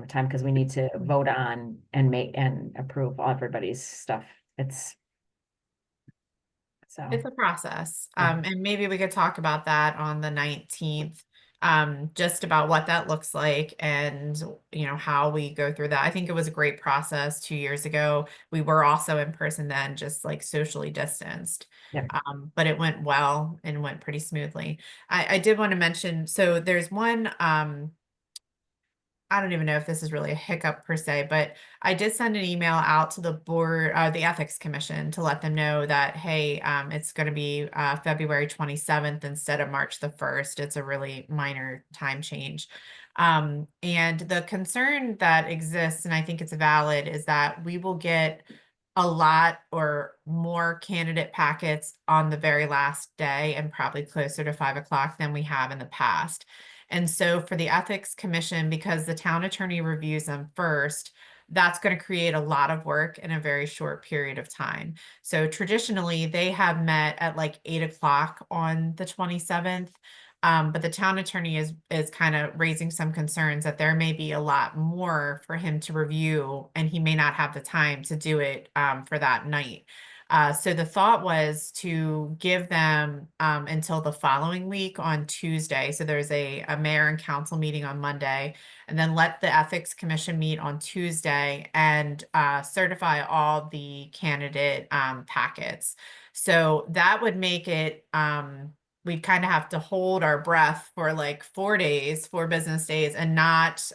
time, because we need to vote on and make and approve all everybody's stuff. It's a process. Yeah. And maybe we could talk about that on the 19th, just about what that looks like and, how we go through that. I think it was a great process 2 years ago. We were also in person then, just like socially distanced. Yeah. But it went well and went pretty smoothly. I did want to mention, so there's one, I don't even know if this is really a hiccup per se, but I did send an email out to the board, the Ethics Commission, to let them know that, hey, it's going to be February 27th instead of March the 1st. It's a really minor time change. And the concern that exists, and I think it's valid, is that we will get a lot or more candidate packets on the very last day and probably closer to 5 o'clock than we have in the past. And so for the Ethics Commission, because the town attorney reviews them first, that's going to create a lot of work in a very short period of time. So traditionally, they have met at like 8 o'clock on the 27th. But the town attorney is kind of raising some concerns that there may be a lot more for him to review, and he may not have the time to do it for that night. So the thought was to give them until the following week on Tuesday. So there's a mayor and council meeting on Monday, and then let the Ethics Commission meet on Tuesday and certify all the candidate packets. So that would make it, we'd kind of have to hold our breath for like 4 days, 4 business days, and not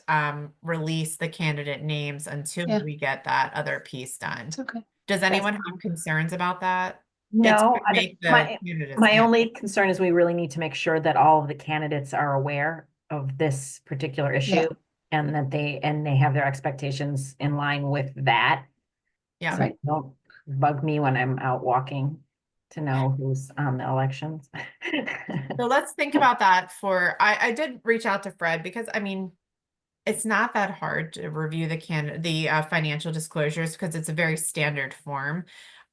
release the candidate names until Yeah. we get that other piece done. It's okay. Does anyone have concerns about that? No, gonna I make don't- the candidates my count. only concern is we really need to make sure that all of the candidates are aware of this particular issue, and that they have their expectations in line with that. Yeah. So don't bug me when I'm out walking to know who's on the elections. So let's think about that I did reach out to Fred because it's not that hard to review the financial disclosures because it's a very standard form.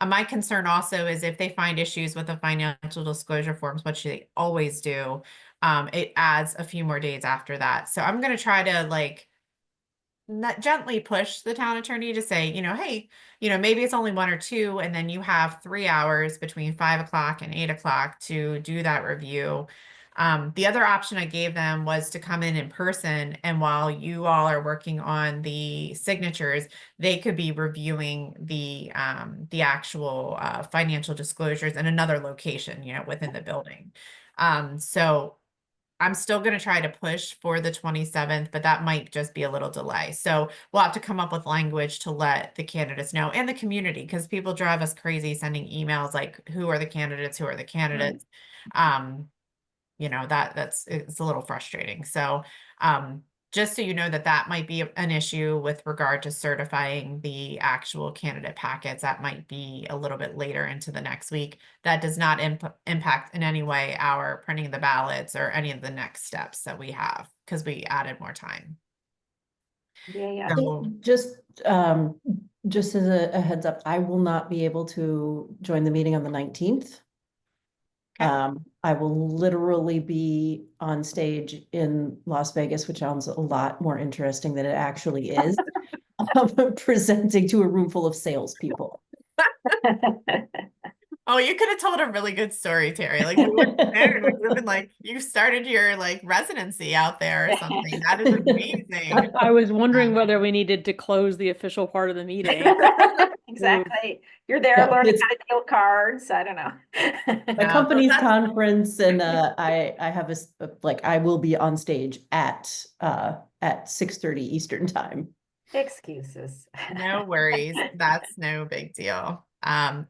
My concern also is if they find issues with the financial disclosure forms, which they always do, it adds a few more days after that. So I'm going to try to not gently push the town attorney to say, hey, maybe it's only 1 or 2, and then you have 3 hours between 5 o'clock and 8 o'clock to do that review. The other option I gave them was to come in person, and while you all are working on the signatures, they could be reviewing the actual financial disclosures in another location, within the building. So I'm still going to try to push for the 27th, but that might just be a little delay. So we'll have to come up with language to let the candidates know and the community, because people drive us crazy sending emails like, who are the candidates? Who are the candidates? It's a little frustrating. So just so you know that might be an issue with regard to certifying the actual candidate packets. That might be a little bit later into the next week. That does not impact in any way our printing the ballots or any of the next steps that we have, because we added more time. Yeah. So, Just as a heads up, I will not be able to join the meeting on the 19th. Okay. I will literally be on stage in Las Vegas, which sounds a lot more interesting than it actually is. Presenting to a room full of salespeople. Oh, you could have told a really good story, Terry. Like we would have known. We would have been like, you started your like residency out there or something. That is amazing. I was wondering whether we needed to close the official part of the meeting. Exactly. You're there No, learning it's- how to deal cards. I don't know. My No, company's that's- conference, and I have like I will be on stage at 6:30 Eastern time. Excuses. No worries. That's no big deal. And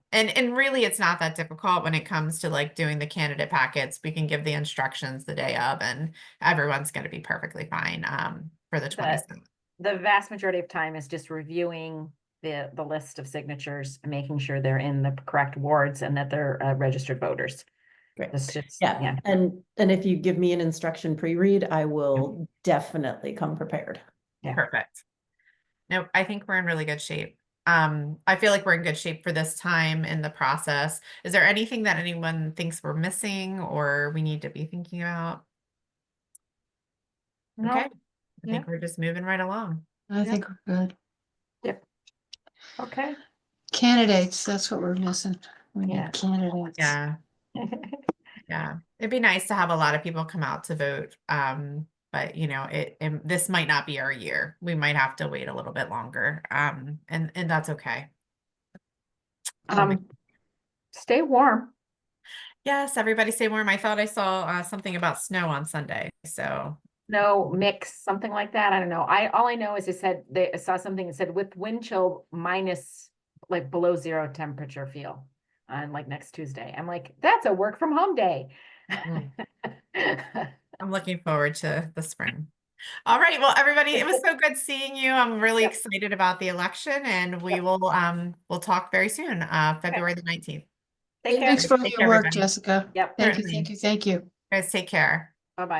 really it's not that difficult when it comes to like doing the candidate packets. We can give the instructions the day of and everyone's going to be perfectly fine for the 27th. The vast majority of time is just reviewing the list of signatures and making sure they're in the correct wards and that they're registered voters. Great. It's just, Yeah, yeah. and if you give me an instruction pre-read, I will definitely come prepared. Yeah. Perfect. No, I think we're in really good shape. I feel like we're in good shape for this time in the process. Is there anything that anyone thinks we're missing or we need to be thinking about? No, Okay. I yeah. think we're just moving right along. I think we're good. Okay. Candidates, that's what we're missing. We Yeah. need candidates. Yeah. Yeah. It'd be nice to have a lot of people come out to vote. But you know, this might not be our year. We might have to wait a little bit longer. And that's okay. Stay warm. Yes, everybody stay warm. I thought I saw something about snow on Sunday. So No mix, something like that. I don't know. All I know is I saw something that said with wind chill minus like below 0 temperature feel on like next Tuesday. I'm like, that's a work from home day. Mm. I'm looking forward to the spring. All right. Well, everybody, it was so good seeing you. I'm really Yep. excited about the election and we will we'll talk very soon, February the 19th. Take care. Thanks for all Take your care, work, everybody. Jessica. Yep. Thank you, Certainly. thank you, thank you. Guys, take care. Bye-bye.